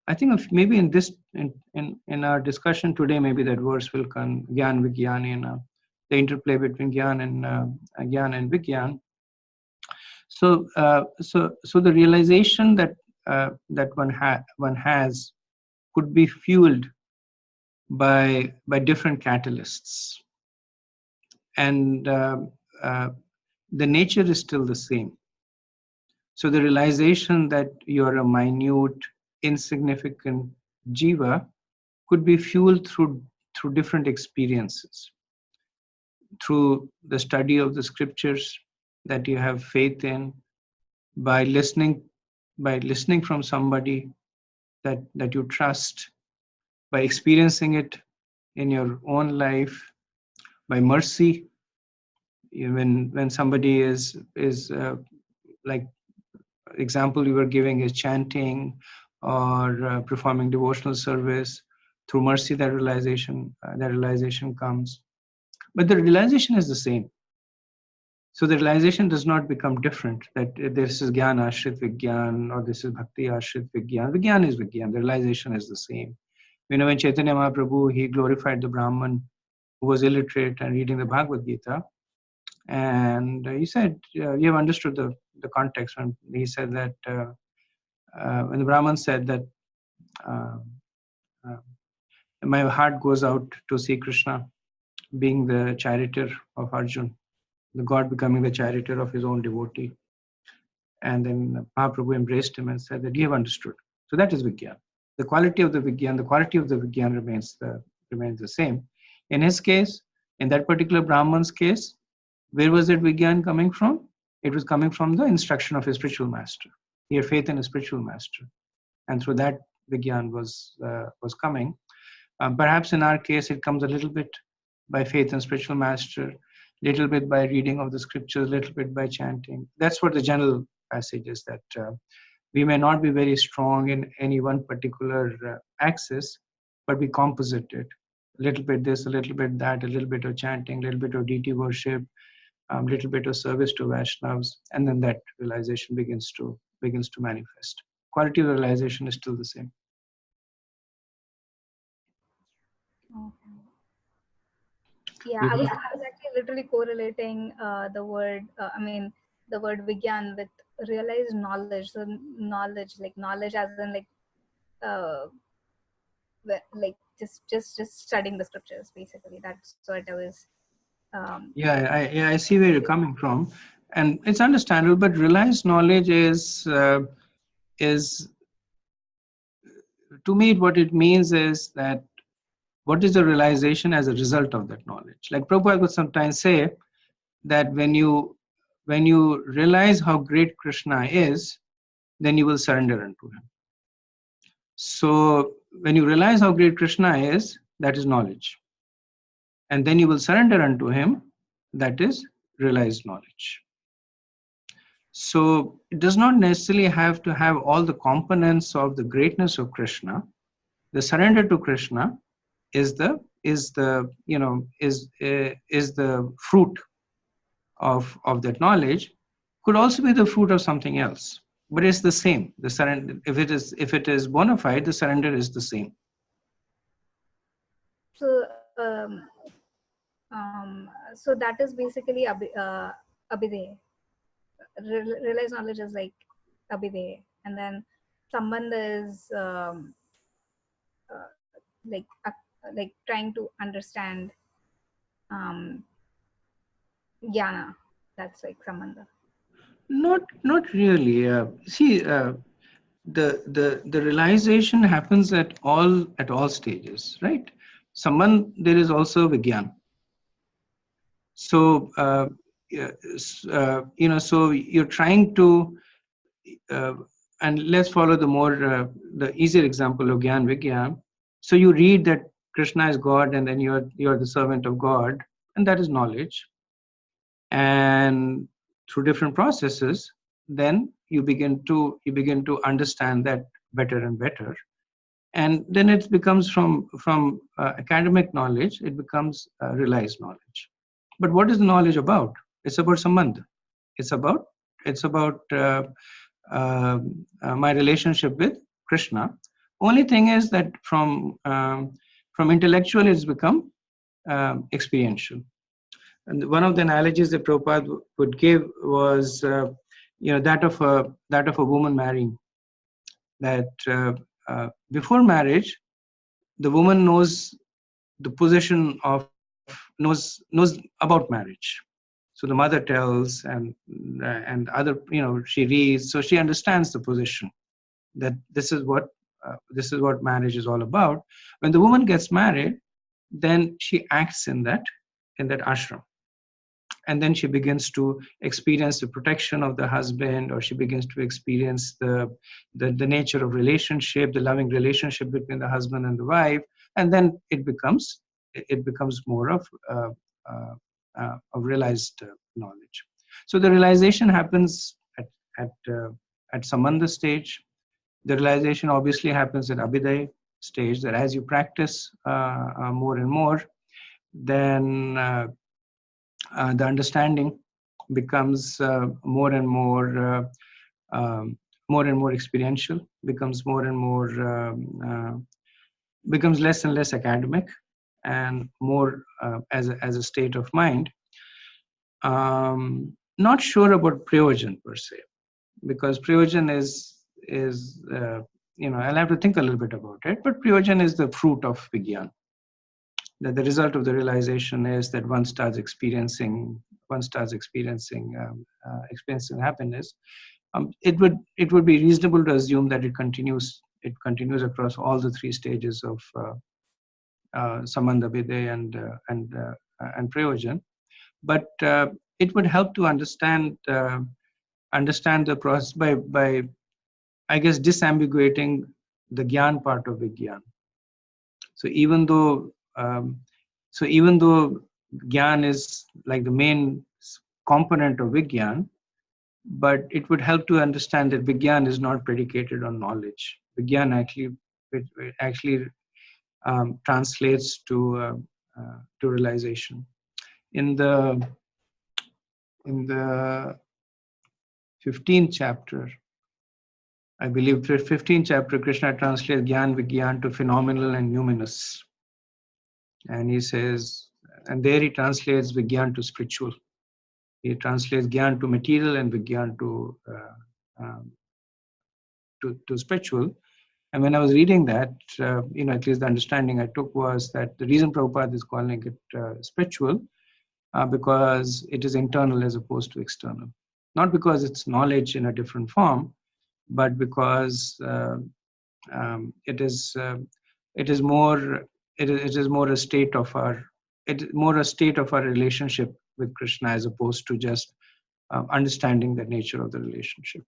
I think maybe in our discussion today, maybe that verse will come. Gyan Vigyani, the interplay between Gyan and Vigyan. So the realization that one has could be fueled by different catalysts, and the nature is still the same. So the realization that you're a minute, insignificant jiva could be fueled through different experiences, through the study of the scriptures that you have faith in, by listening from somebody that you trust, by experiencing it in your own life, by mercy. When somebody is like example you were giving is chanting or performing devotional service, through mercy that realization comes. But the realization is the same. So the realization does not become different, that this is Gyan Ashrit Vigyan or this is Bhakti Ashrit Vigyan. Vigyan is Vigyan. The realization is the same. When Chaitanya Mahaprabhu, he glorified the Brahman who was illiterate and reading the Bhagavad Gita. And he said, you have understood the context when he said that, when the Brahman said that, my heart goes out to see Krishna being the charioteer of Arjun, the God becoming the charioteer of his own devotee. And then Mahaprabhu embraced him and said that you have understood. So that is Vigyan. The quality of the Vigyan remains the same. In his case, in that particular Brahman's case, where was that Vigyan coming from? It was coming from the instruction of his spiritual master. He had faith in his spiritual master, and through that Vigyan was coming. Perhaps in our case, it comes a little bit by faith in spiritual master, little bit by reading of the scriptures, little bit by chanting. That's what the general passage is, that We may not be very strong in any one particular axis, but we composite it. A little bit this, a little bit that, a little bit of chanting, a little bit of deity worship, a little bit of service to Vaishnavas, and then that realization begins to manifest. Quality of realization is still the same. Okay. Yeah, I was actually literally correlating the word, the word Vigyan with realized knowledge. So knowledge, like knowledge as in uh, like just studying the scriptures, basically. That's what I was. I see where you're coming from, and it's understandable. But realized knowledge is to me what it means is that what is the realization as a result of that knowledge. Like Prabhupada would sometimes say that when you realize how great Krishna is, then you will surrender unto him. So when you realize how great Krishna is, that is knowledge. And then you will surrender unto him, that is realized knowledge. So it does not necessarily have to have all the components of the greatness of Krishna. The surrender to Krishna is the fruit of that knowledge. Could also be the fruit of something else, but it's the same. The surrender, if it is bona fide, the surrender is the same. So so that is basically abhidheya. Realized knowledge is like abhidheya, and then sambandha is like trying to understand jnana. That's like sambandha. Not really. See, the realization happens at all stages, right? There is also Vigyan. So so you're trying to, and let's follow the easier example of Gyan Vigyan. So you read that Krishna is God, and then you're the servant of God, and that is knowledge. And through different processes, then you begin to understand that better and better, and then it becomes from academic knowledge, it becomes realized knowledge. But what is the knowledge about? It's about sambandha. It's about my relationship with Krishna. Only thing is that from intellectual, it's become experiential. And one of the analogies that Prabhupada would give was, that of a woman marrying. That before marriage, the woman knows the position of knows about marriage. So the mother tells, and other, she reads, so she understands the position that this is what marriage is all about. When the woman gets married, then she acts in that ashram. And then she begins to experience the protection of the husband, or she begins to experience the nature of relationship, the loving relationship between the husband and the wife, and then it becomes more of realized knowledge. So the realization happens at sambandha stage. The realization obviously happens at abhidheya stage. That as you practice more and more, then the understanding becomes more and more experiential, becomes more and more becomes less and less academic, and more as a state of mind. Not sure about prayojan per se, because prayojan is I'll have to think a little bit about it. But prayojan is the fruit of Vigyan. That the result of the realization is that one starts experiencing happiness. It would be reasonable to assume that it continues across all the three stages of sambandha, abhidheya, and prayojan. But it would help to understand the process by I guess disambiguating the Gyan part of Vigyan. So even though Gyan is like the main component of Vigyan, but it would help to understand that Vigyan is not predicated on knowledge. Vigyan actually translates to realization. In the 15th chapter, I believe, 15th chapter, Krishna translates Gyan Vigyan to phenomenal and numinous. And he says, and there he translates Vigyan to spiritual. He translates Gyan to material and Vigyan to spiritual. And when I was reading that, at least the understanding I took was that the reason Prabhupada is calling it spiritual because it is internal as opposed to external. Not because it's knowledge in a different form, but because it is more a state of our relationship with Krishna as opposed to just understanding the nature of the relationship.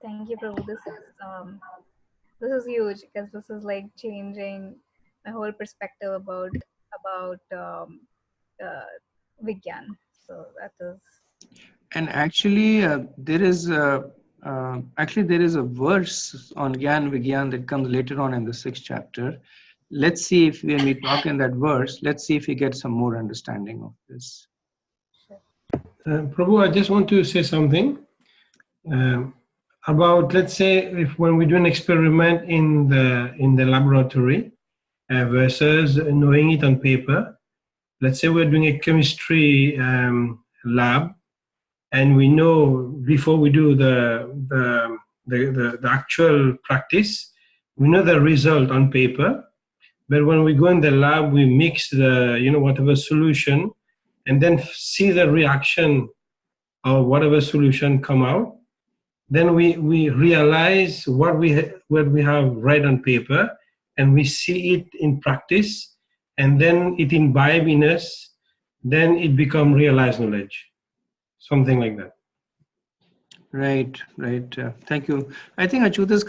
Thank you, Prabhu. This is huge because this is like changing my whole perspective about Vigyan. So that is. And actually, there is a verse on Gyan Vigyan that comes later on in the 6th chapter. Let's see if when we talk in that verse, let's see if we get some more understanding of this. Prabhu, I just want to say something about, let's say, if when we do an experiment in the laboratory versus knowing it on paper. Let's say we're doing a chemistry lab, and we know before we do the actual practice, we know the result on paper. But when we go in the lab, we mix the whatever solution, and then see the reaction of whatever solution come out. Then we realize what we have read on paper, and we see it in practice, and then it imbibe in us. Then it become realized knowledge, something like that. Right. Thank you. I think Achyuta's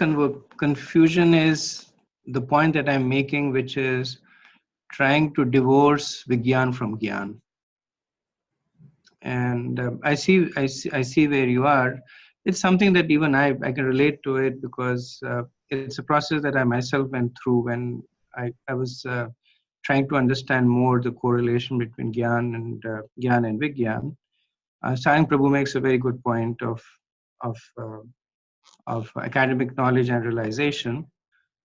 confusion is the point that I'm making, which is trying to divorce Vigyan from Gyan. And I see where you are. It's something that even I can relate to it because it's a process that I myself went through when I was trying to understand more the correlation between Gyan and Vigyan. Sayang Prabhu makes a very good point of academic knowledge and realization.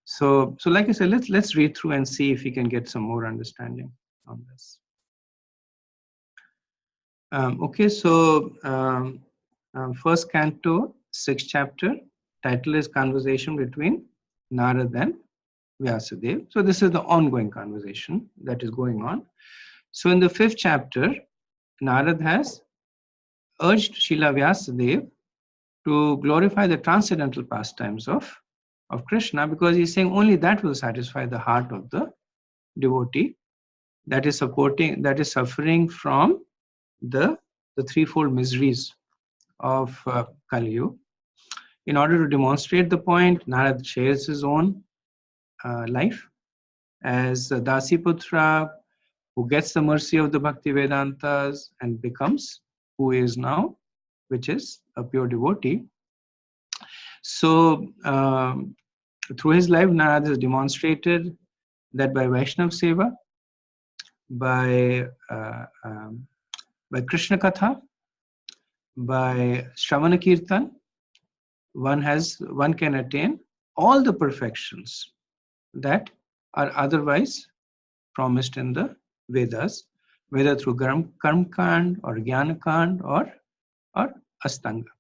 So like I said, let's read through and see if we can get some more understanding on this. Okay, so first canto, 6th chapter, title is Conversation between Narad and Vyasadeva. So this is the ongoing conversation that is going on. So in the 5th chapter, Narad has urged Srila Vyasadeva to glorify the transcendental pastimes of Krishna, because he's saying only that will satisfy the heart of the devotee that is suffering from the threefold miseries of Kali Yuga. In order to demonstrate the point, Narad shares his own life as a Dasiputra who gets the mercy of the Bhakti Vedantas and becomes who he is now, which is a pure devotee. So through his life, Narad has demonstrated that by Vaishnav Seva, by Krishna Katha, by Shravana Kirtan, one can attain all the perfections that are otherwise promised in the Vedas, whether through Karma Kand or Jnana Kand or Astanga.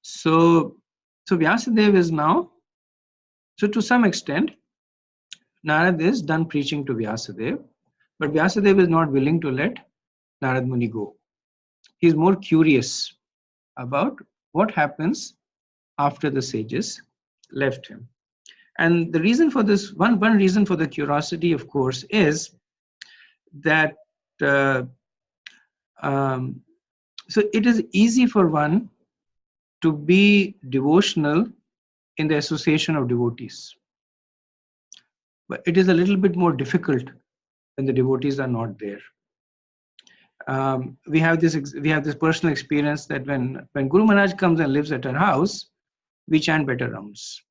So Vyasadeva is now, so to some extent, Narad is done preaching to Vyasadeva, but Vyasadeva is not willing to let Narad Muni go. He is more curious about what happens after the sages left him. And the reason for this, one reason for the curiosity, of course, is that so it is easy for one to be devotional in the association of devotees. But it is a little bit more difficult when the devotees are not there. we have this personal experience that when Guru Maharaj comes and lives at our house, we chant better rounds.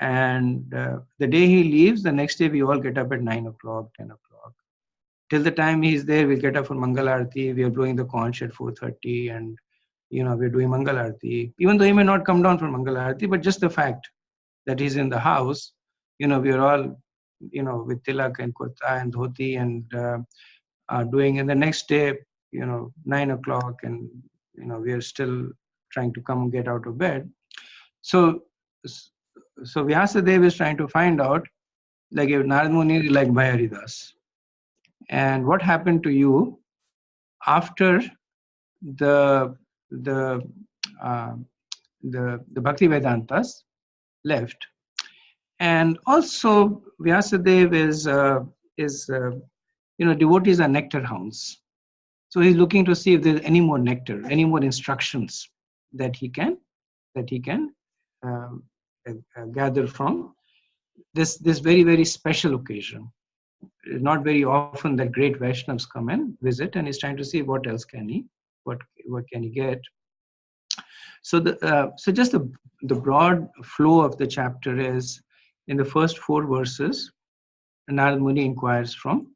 And the day he leaves, the next day we all get up at 9 o'clock, 10 o'clock. Till the time he's there, we'll get up for Mangal Aarti. We are blowing the conch at 4:30, and we're doing Mangal Aarti. Even though he may not come down for Mangal Aarti, but just the fact that he's in the house, we are all, with tilak and kurta and dhoti and doing. And the next day, 9 o'clock, and we are still trying to come and get out of bed. So Vyasadeva is trying to find out, like, if Narad Muni is like Bhayahari Das, and what happened to you after the Bhakti Vedantas left. And also Vyasadeva is devotees are nectar hounds, so he's looking to see if there's any more nectar, any more instructions that he can gather from this very, very special occasion. Not very often that great Vaishnavas come and visit, and he's trying to see what else can he get. So just the broad flow of the chapter is, in the first 4 verses, Narad Muni inquires from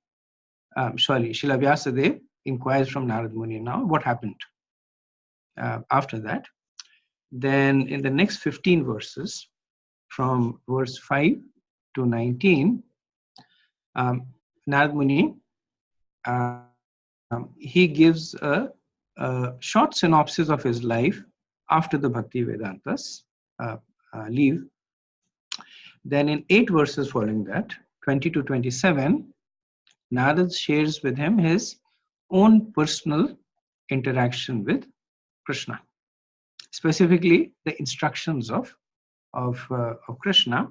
Srila Vyasadeva inquires from Narad Muni now what happened after that. Then in the next 15 verses, from verse 5 to 19, Narad Muni, he gives a short synopsis of his life after the Bhakti Vedantas leave. Then in 8 verses following that, 20 to 27, Narad shares with him his own personal interaction with Krishna, specifically the instructions of Krishna.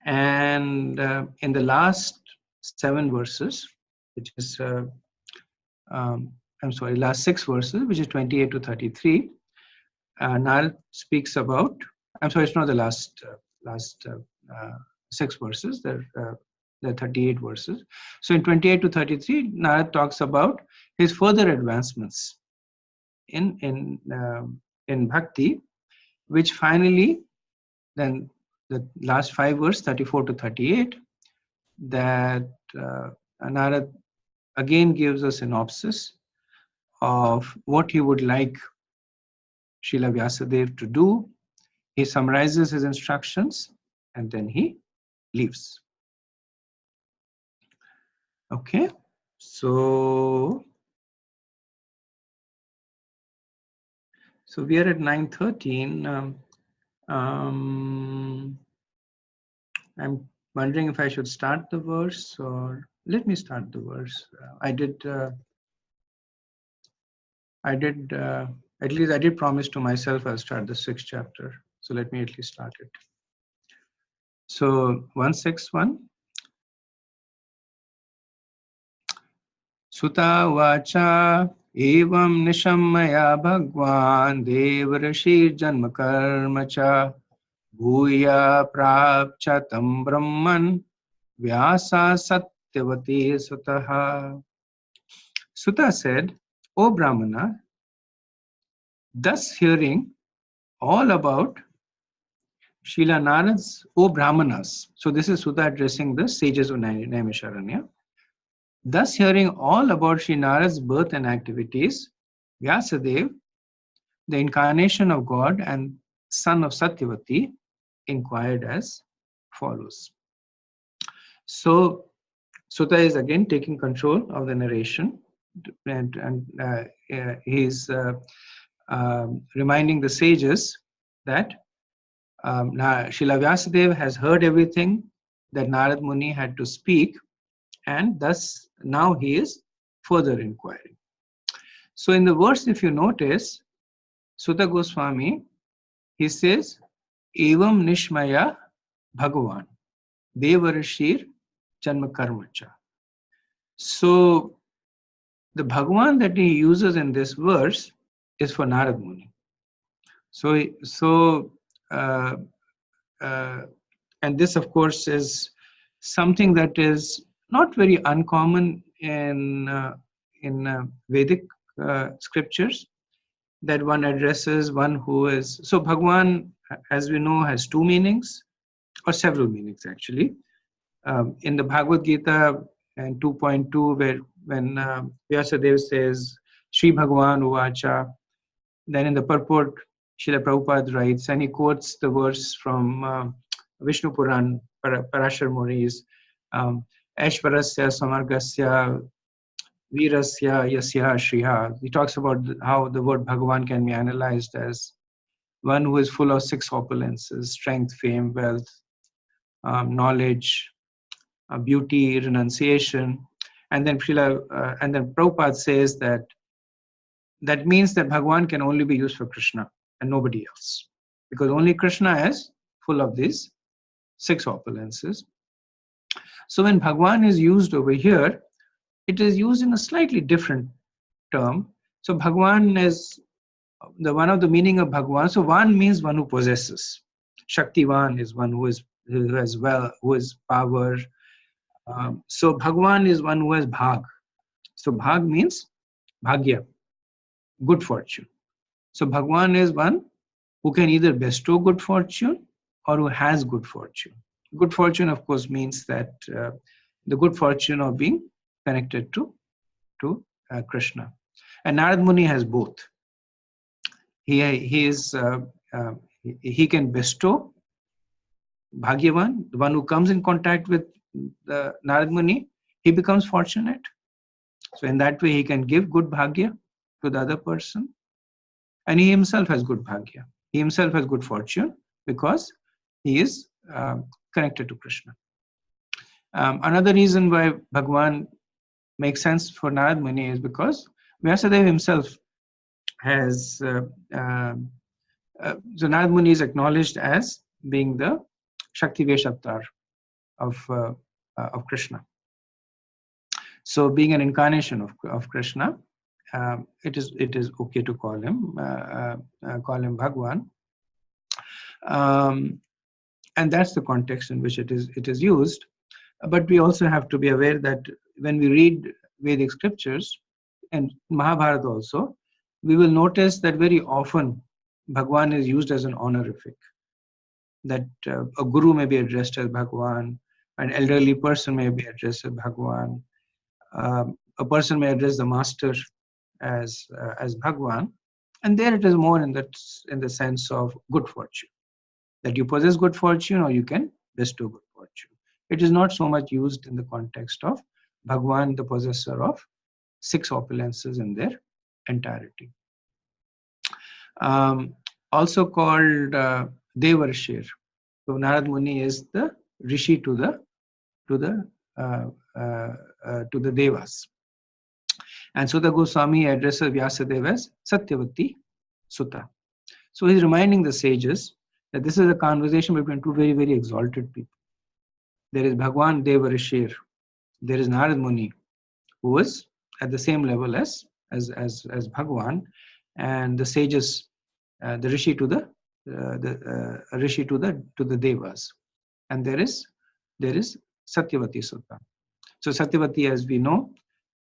And in the last 7 verses, which is last 6 verses, which is 28 to 33, Narad speaks about. It's not the last 6 verses. There are 38 verses. So in 28 to 33, Narad talks about his further advancements in bhakti, which finally, then the last 5 verses, 34 to 38, that Narad again gives a synopsis of what he would like Srila Vyasadeva to do. He summarizes his instructions and then he leaves. Okay, so we are at 9:13. I'm wondering if I should start the verse, or let me start the verse. At least I did promise to myself I'll start the 6th chapter. So let me at least start it. So 161. Sutta vacha evam nishammaya bhagwan devarashir janma karma cha bhuya prapcha tam brahman vyasa satyavati sutaha. Sutta said, O Brahmana, thus hearing all about Srila Narad's, O Brahmanas. So this is Sutta addressing the sages of Naimisharanya. Thus hearing all about Sri Narad's birth and activities, Vyasadeva, the incarnation of God and son of Satyavati, inquired as follows. So Sutta is again taking control of the narration, and he's reminding the sages that Srila Vyasadeva has heard everything that Narad Muni had to speak, and thus now he is further inquiring. So in the verse, if you notice, Sutta Goswami, he says, Evam Nishmaya Bhagavan Devarashir Janma Karmacha. So the Bhagavan that he uses in this verse is for Narad Muni. And this, of course, is something that is not very uncommon in Vedic scriptures, that one addresses one who is. So Bhagwan, as we know, has two meanings, or several meanings actually. In the Bhagavad Gita and 2.2, where when Vyasadeva says Sri Bhagwan Uvacha, then in the purport Srila Prabhupada writes, and he quotes the verse from Vishnu Puran, Parashar Muri's Aishvarasya Samargasya Virasya Yasya Shriha. He talks about how the word Bhagavan can be analyzed as one who is full of six opulences: strength, fame, wealth, knowledge, beauty, renunciation. And then Prabhupada says that means that Bhagavan can only be used for Krishna and nobody else, because only Krishna is full of these six opulences. So when Bhagavan is used over here, it is used in a slightly different term. So Bhagavan is one of the meaning of Bhagavan. So Van means one who possesses. Shaktivan is one who is power. So Bhagavan is one who has bhag. So bhag means bhagya, good fortune. So Bhagavan is one who can either bestow good fortune or who has good fortune. Good fortune, of course, means that the good fortune of being connected to Krishna. And Narad Muni has both. He can bestow Bhagyavan, the one who comes in contact with the Narad Muni, he becomes fortunate. So in that way, he can give good bhagya to the other person, and he himself has good bhagya. He himself has good fortune because he is connected to Krishna. Another reason why Bhagavan makes sense for Narad Muni is because Vyasadeva himself has. So Narad Muni is acknowledged as being the Shakti Vesh avatar of Krishna. So being an incarnation of Krishna, it is okay to call him Bhagwan, and that's the context in which it is used. But we also have to be aware that when we read Vedic scriptures and Mahabharata also, we will notice that very often Bhagwan is used as an honorific. That a guru may be addressed as Bhagwan, an elderly person may be addressed as Bhagwan, a person may address the master as Bhagwan, and there it is more in the sense of good fortune, that you possess good fortune or you can bestow good fortune. It is not so much used in the context of Bhagwan, the possessor of six opulences in their entirety. Also called Devarshir. So Narad Muni is the rishi to the Devas. And Sutta Goswami addresses Vyasadeva as Satyavati Sutta. So he's reminding the sages that this is a conversation between two very, very exalted people. There is Bhagwan Devarishir. There is Narad Muni, who is at the same level as Bhagwan, and the sages, the rishi to the rishi to the Devas. And there is Satyavati Sutta. So Satyavati, as we know,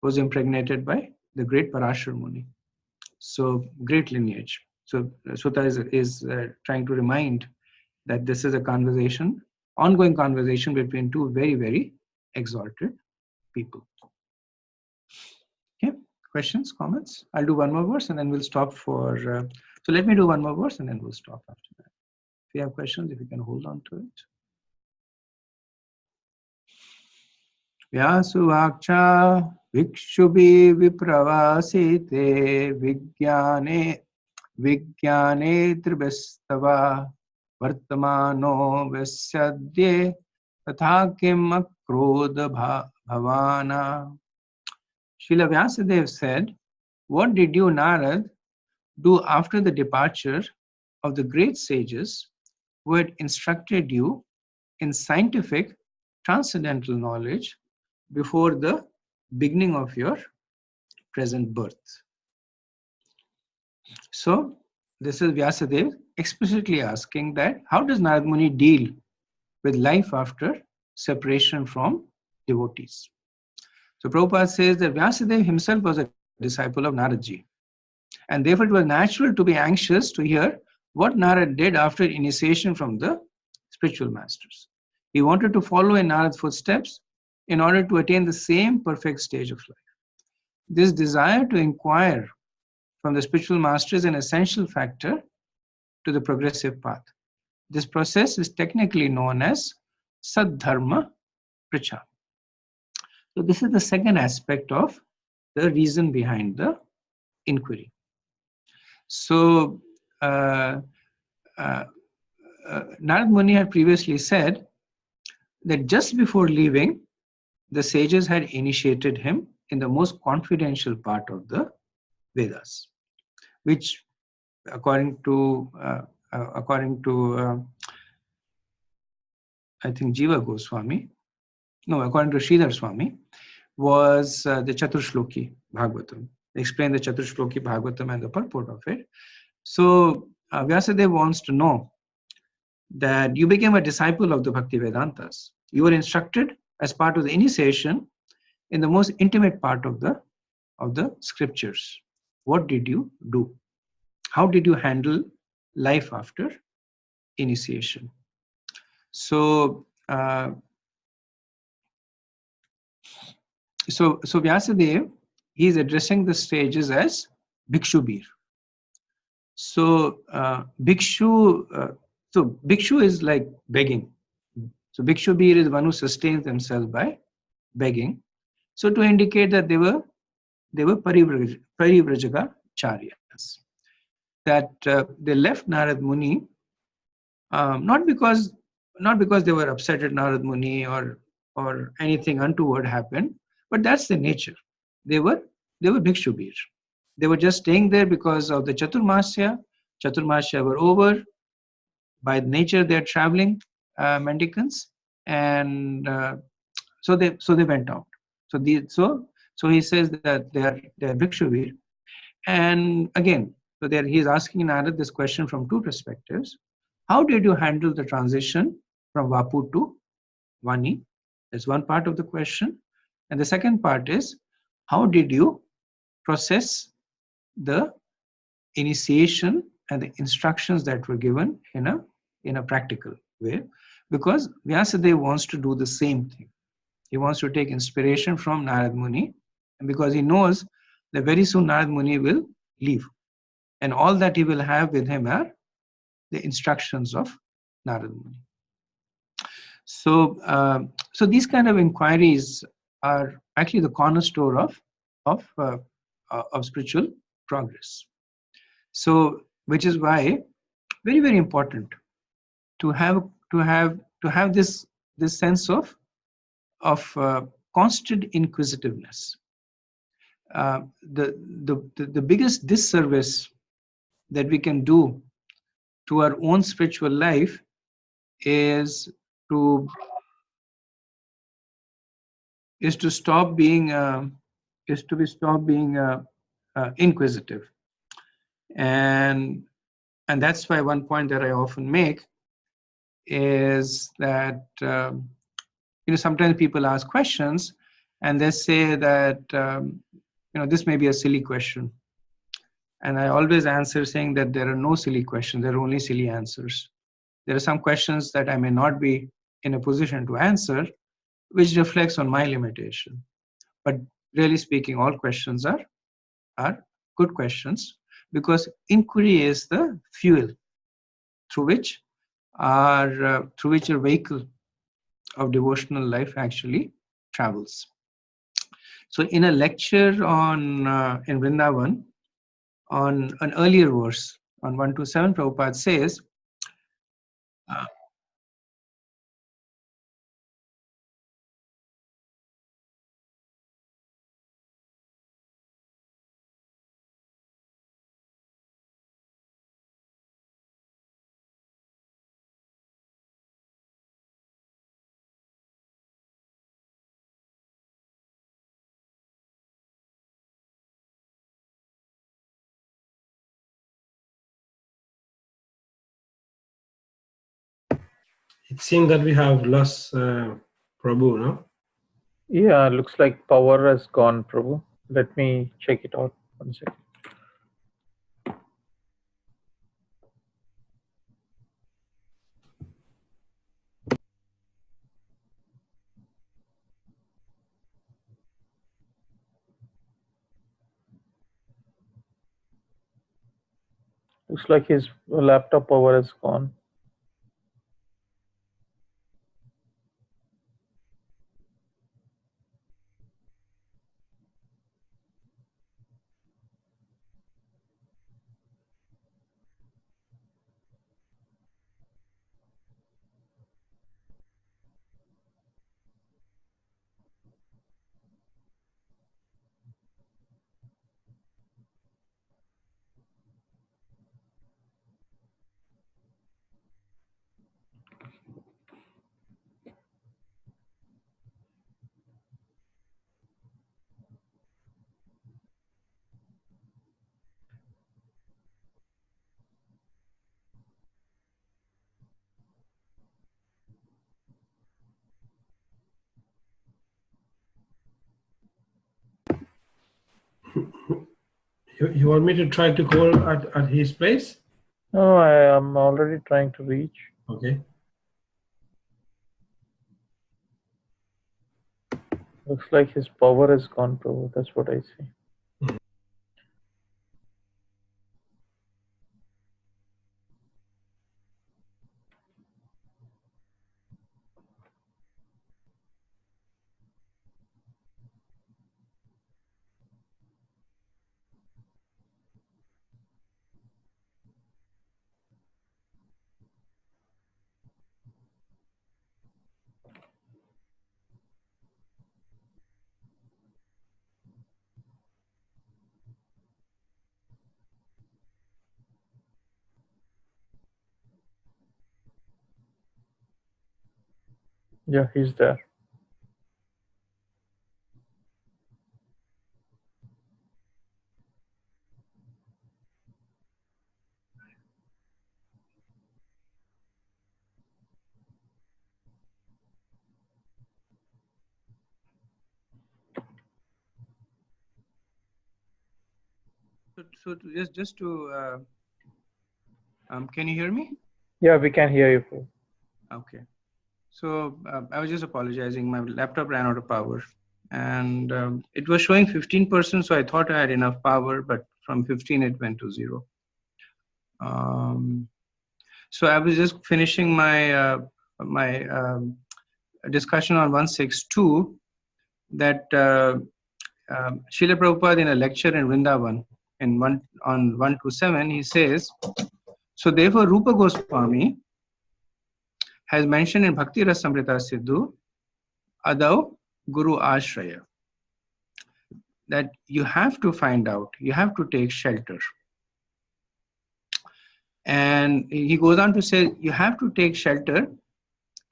was impregnated by the great Parashar Muni. So great lineage. So Sutta is trying to remind that this is a conversation, ongoing conversation between two very, very exalted people. Okay, questions, comments? I'll do one more verse and then we'll stop for. So let me do one more verse and then we'll stop after that. If you have questions, if you can hold on to it. Vyasuvaksha Vikshubhi Vipravasite Vigyane Tribhastava Vartamano Vyasadye Tatha Kim Akrodha Bhavana. Srila Vyasadeva said, what did you, Narad, do after the departure of the great sages who had instructed you in scientific transcendental knowledge before the beginning of your present birth? So this is Vyasadeva explicitly asking that how does Narad Muni deal with life after separation from devotees? So Prabhupada says that Vyasadeva himself was a disciple of Naradji. And therefore it was natural to be anxious to hear what Narad did after initiation from the spiritual masters. He wanted to follow in Narad's footsteps in order to attain the same perfect stage of life. This desire to inquire from the spiritual master is an essential factor to the progressive path. This process is technically known as Sadharma Pracha. So this is the second aspect of the reason behind the inquiry. So Narad Muni had previously said that just before leaving, the sages had initiated him in the most confidential part of the Vedas, which according to I think Jiva Goswami, no, according to Sridhar Swami, was the Chaturshloki Bhagavatam. They explain the Chaturshloki Bhagavatam and the purport of it. So Vyasadeva wants to know that you became a disciple of the Bhakti Vedantas. You were instructed as part of the initiation in the most intimate part of the scriptures. What did you do? How did you handle life after initiation? So Vyasadeva, he is addressing the sages as Bhikshu Bir. So Bhikshu is like begging. So Bhikshu Bir is one who sustains themselves by begging. So to indicate that they were Parivrajaka Charyas. That they left Narad Muni not because they were upset at Narad Muni or anything untoward happened, but that's the nature. They were Bhikshu Bir. They were just staying there because of the Chaturmasya. Chaturmasya were over. By nature, they are traveling mendicants, and so they went out. So he says that they are Bhikshu Bir. And again, so there he is asking Narad this question from two perspectives. How did you handle the transition from Vapu to Vani? That's one part of the question. And the second part is, how did you process the initiation and the instructions that were given in a practical way? Because Vyasadeva wants to do the same thing. He wants to take inspiration from Narad Muni, and because he knows that very soon Narad Muni will leave. And all that he will have with him are the instructions of Narad Muni. So these kind of inquiries are actually the cornerstone of spiritual progress. So, which is why very, very important to have this sense of constant inquisitiveness. The biggest disservice that we can do to our own spiritual life is to stop being inquisitive, and that's why one point that I often make is that sometimes people ask questions and they say that this may be a silly question, and I always answer saying that there are no silly questions, there are only silly answers. There are some questions that I may not be in a position to answer, which reflects on my limitation. But really speaking, all questions are good questions, because inquiry is the fuel through which our vehicle of devotional life actually travels. So in a lecture in Vrindavan, on an earlier verse, on 127, Prabhupada says, It seems that we have lost Prabhu, no? Yeah, looks like power has gone, Prabhu. Let me check it out. 1 second. Looks like his laptop power has gone. You want me to try to call at his place? No, I am already trying to reach. Okay. Looks like his power has gone, Prabhu. That's what I see. Yeah, he's there. Just to can you hear me? Yeah, we can hear you, Prabhu. Okay. So I was just apologizing. My laptop ran out of power, and it was showing 15%. So I thought I had enough power, but from 15 it went to 0. So I was just finishing my discussion on 162 that Srila Prabhupada in a lecture in Vrindavan in on 127 he says, so therefore Rupa Goswami has mentioned in Bhakti Rasamrita Siddhu Adau Guru Ashraya that you have to find out, you have to take shelter. And he goes on to say, you have to take shelter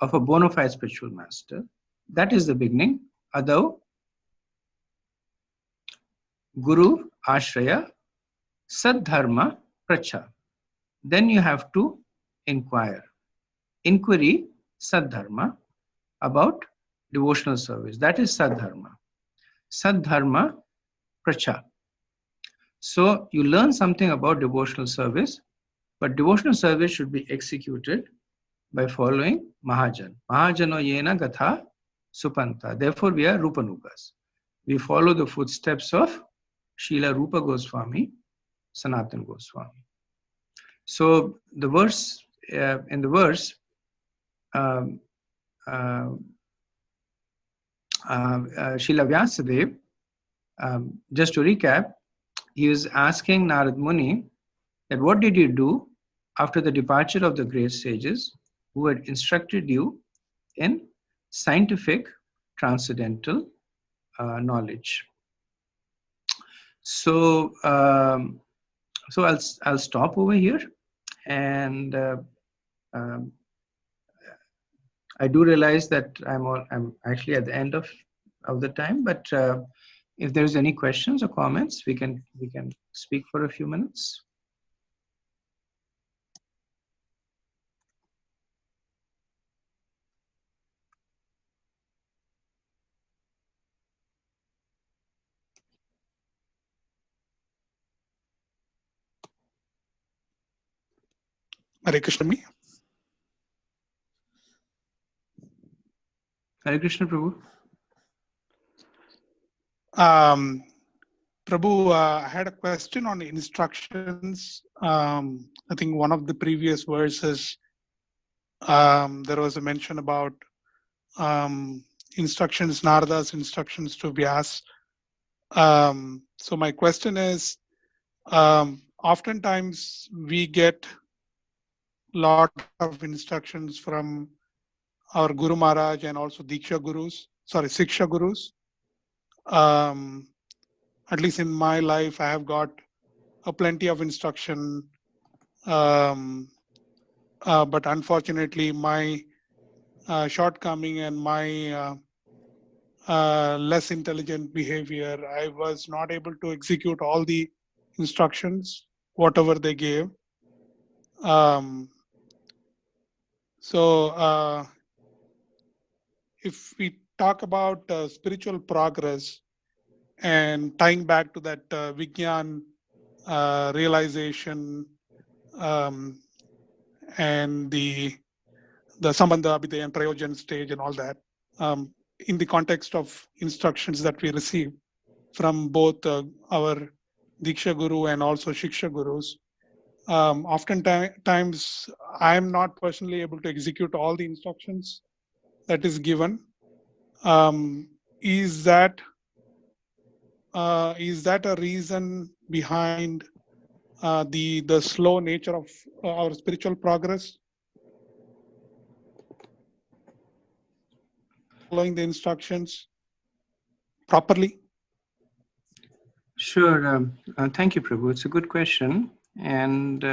of a bona fide spiritual master. That is the beginning. Adau Guru Ashraya Sadharma Pracha. Then you have to inquire. Inquiry, Sadharma, about devotional service. That is Sadharma. Sadharma Pracha. So you learn something about devotional service, but devotional service should be executed by following Mahajan. Mahajano yena gatha supanta. Therefore, we are Rupanugas. We follow the footsteps of Srila Rupa Goswami, Sanatana Goswami. So the verse, in the verse, Srila Vyasadeva, just to recap, he was asking Narad Muni that what did you do after the departure of the great sages who had instructed you in scientific transcendental knowledge. So, so I'll stop over here, and I do realize that I'm actually at the end of the time, but if there's any questions or comments, we can speak for a few minutes. Hare Krishna me. Hare Krishna, Prabhu. Prabhu, I had a question on instructions. I think one of the previous verses, there was a mention about instructions, Narada's instructions to Vyas. So my question is, oftentimes we get lot of instructions from our Guru Maharaj and also Siksha Gurus. At least in my life, I have got plenty of instruction. But unfortunately, my shortcoming and my less intelligent behavior, I was not able to execute all the instructions, whatever they gave. So if we talk about spiritual progress and tying back to that Vijnan realization and the Sambandha, Abhidaya and Prayojan stage and all that, in the context of instructions that we receive from both our Diksha Guru and also Shiksha Gurus, oftentimes I am not personally able to execute all the instructions that is given. Is that a reason behind the slow nature of our spiritual progress? Following the instructions properly? Sure. Thank you, Prabhu. It's a good question. And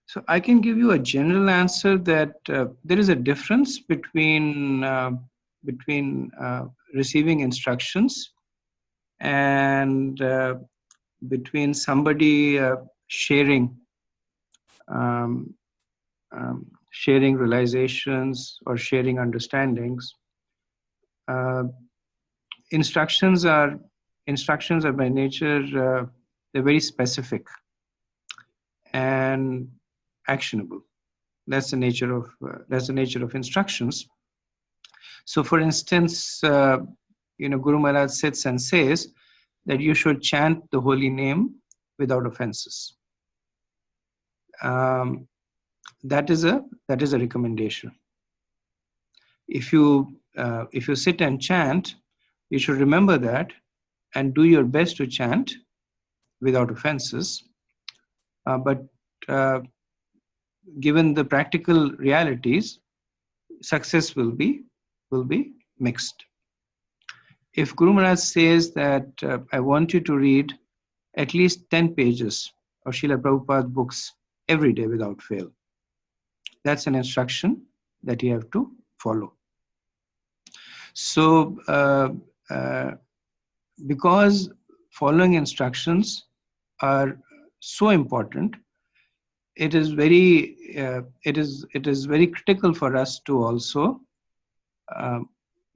so I can give you a general answer that there is a difference between receiving instructions and between somebody sharing realizations or sharing understandings. Instructions are by nature they're very specific and actionable. That's the nature of instructions. So, for instance, Guru Maharaj sits and says that you should chant the holy name without offenses. That is a recommendation. If you sit and chant, you should remember that and do your best to chant without offenses. But given the practical realities, success will be mixed. If Guru Maharaj says that I want you to read at least 10 pages of Srila Prabhupada's books every day without fail, that's an instruction that you have to follow. So because following instructions are so important, it is very critical for us to also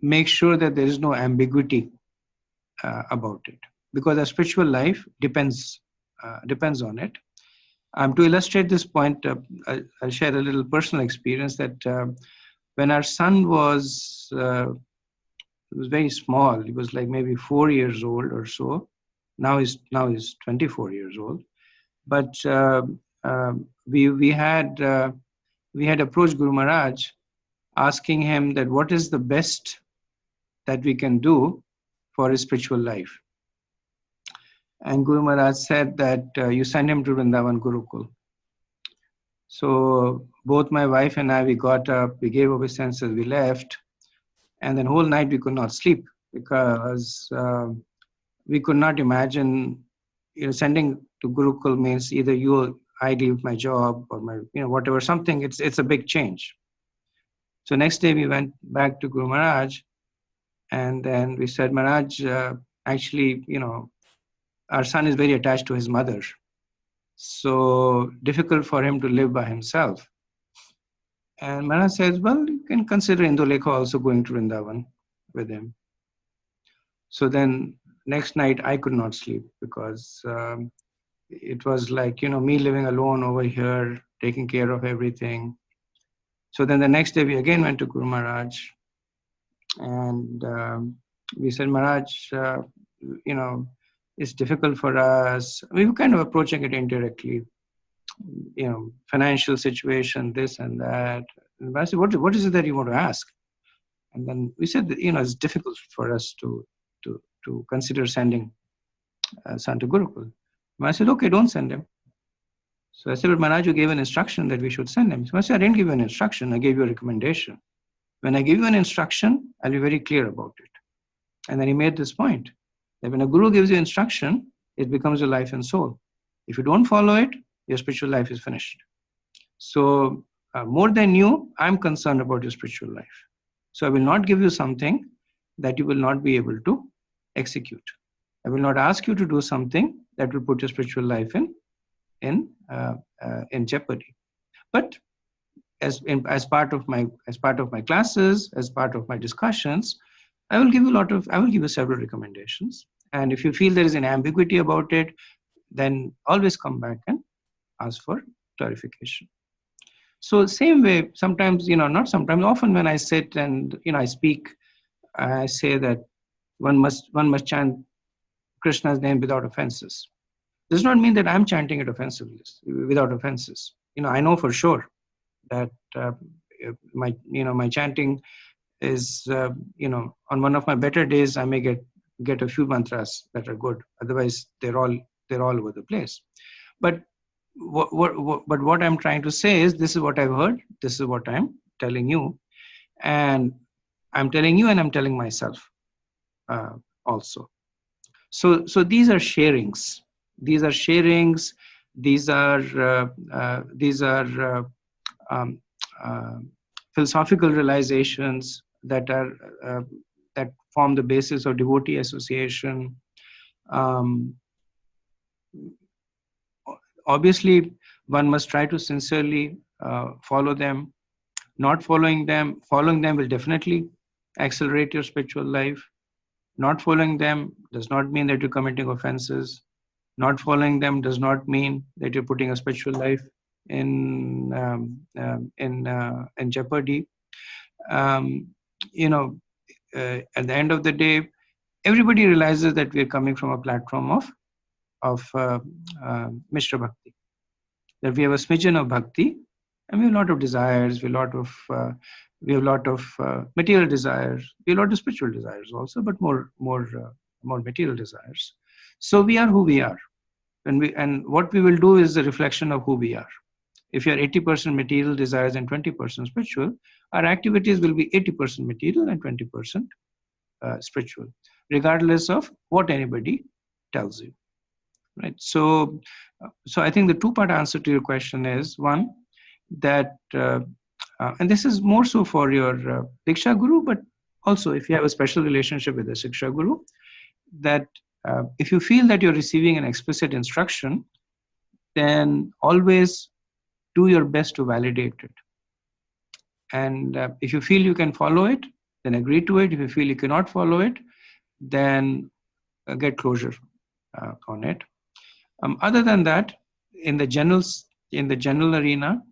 make sure that there is no ambiguity about it, because our spiritual life depends on it. To illustrate this point, I'll share a little personal experience that when our son was very small, he was like maybe 4 years old or so. Now he's 24 years old. But we had approached Guru Maharaj, asking him that what is the best that we can do for his spiritual life. And Guru Maharaj said that you send him to Vrindavan Gurukul. So both my wife and I, we got up, we gave obeisances, we left, and then whole night we could not sleep because we could not imagine, sending to Gurukul means either I leave my job or my, whatever, something. It's a big change. So next day we went back to Guru Maharaj, and then we said, Maharaj, actually, our son is very attached to his mother. So difficult for him to live by himself. And Maharaj says, well, you can consider Indulekha also going to Vrindavan with him. So then next night I could not sleep because it was like, me living alone over here, taking care of everything. So then the next day we again went to Guru Maharaj, and we said, Maharaj, it's difficult for us. We were kind of approaching it indirectly, financial situation, this and that. And I said, what is it that you want to ask? And then we said that, it's difficult for us to consider sending son to Gurukul. And I said, okay, don't send him. So I said, but Maharaj, you gave an instruction that we should send him. So I said, I didn't give you an instruction, I gave you a recommendation. When I give you an instruction, I'll be very clear about it. And then he made this point, that when a guru gives you instruction, it becomes your life and soul. If you don't follow it, your spiritual life is finished. So more than you, I'm concerned about your spiritual life. So I will not give you something that you will not be able to execute. I will not ask you to do something that will put your spiritual life in jeopardy. But as part of my classes, as part of my discussions, I will give you several recommendations. And if you feel there is an ambiguity about it, then always come back and ask for clarification. So same way, sometimes, not sometimes, often when I sit and, I speak, I say that one must chant Krishna's name without offenses. Does not mean that I'm chanting it without offenses. I know for sure that my chanting is, on one of my better days, I may get a few mantras that are good. Otherwise, they're all over the place. But what I'm trying to say is, this is what I've heard. This is what I'm telling you, and I'm telling you, and I'm telling myself also. So these are sharings. These are sharings. These are philosophical realizations that form the basis of devotee association. Obviously, one must try to sincerely follow them. Not following them will definitely accelerate your spiritual life. Not following them does not mean that you're committing offenses. Not following them does not mean that you're putting a spiritual life in jeopardy. At the end of the day, everybody realizes that we are coming from a platform of Mishra Bhakti. That we have a smidgen of bhakti, and we have a lot of desires. We have a lot of material desires. We have a lot of spiritual desires also, but more material desires. So we are who we are, and what we will do is a reflection of who we are. If you are 80% material desires and 20% spiritual, our activities will be 80% material and 20% spiritual, regardless of what anybody tells you. Right. So I think the two-part answer to your question is, one, that, and this is more so for your Diksha Guru, but also if you have a special relationship with the Siksha Guru, that if you feel that you're receiving an explicit instruction, then always do your best to validate it. And if you feel you can follow it, then agree to it. If you feel you cannot follow it, then get closure on it. Other than that, in the general arena,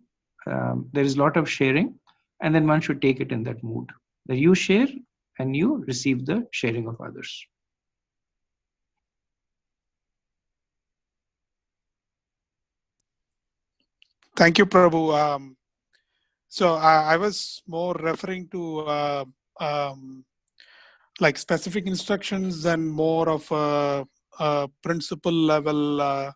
there is a lot of sharing, and then one should take it in that mood that you share and you receive the sharing of others. Thank you, Prabhu. So I was more referring to like specific instructions and more of a principle level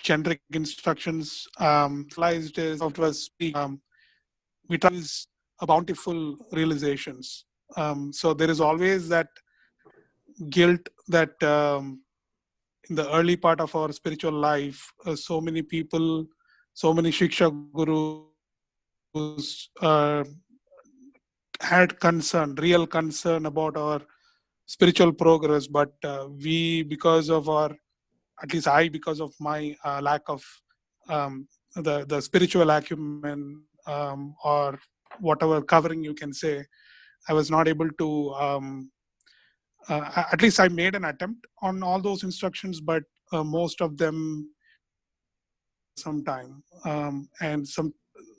generic instructions. Realized is of was we try is a bountiful realizations. So there is always that guilt that in the early part of our spiritual life, so many people, so many Shiksha Gurus had concern, real concern about our spiritual progress, but we, because of our, at least I, because of my lack of the spiritual acumen, or whatever covering you can say. I was not able to. At least I made an attempt on all those instructions, but most of them some time, and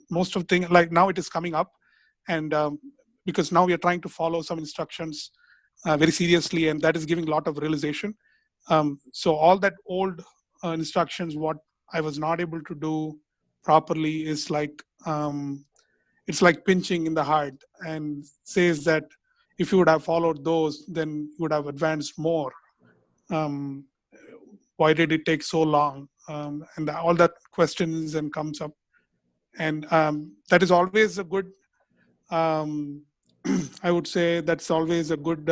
most of things like now it is coming up, and because now we are trying to follow some instructions very seriously, and that is giving a lot of realization. So all that old instructions, what I was not able to do properly is like it's like pinching in the heart, and says that if you would have followed those, then you would have advanced more. Um, why did it take so long? And all that questions and comes up, and that is always a good. I would say that's always a good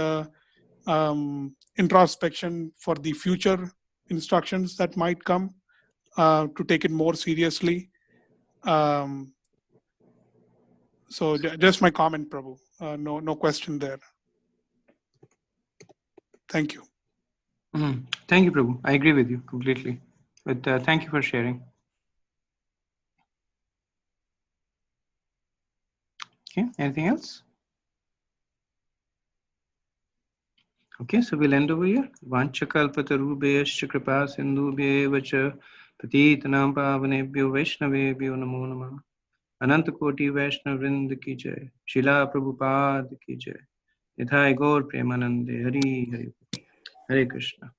introspection for the future instructions that might come, to take it more seriously. Um, so just my comment, Prabhu. No question there. Thank you. Thank you, Prabhu. I agree with you completely. But thank you for sharing. Okay, anything else? Okay, so we'll end over here. Vanchakalpatarubhyascha kripa sindhubhyev cha patitanam pavanebhyo vaishnavebhyo namo namah. Ananta Koti Vaishnav Vrind ki jai. Srila Prabhupada ki jai. Nithai Gaur Premanande. Hari Hari. Hare Krishna.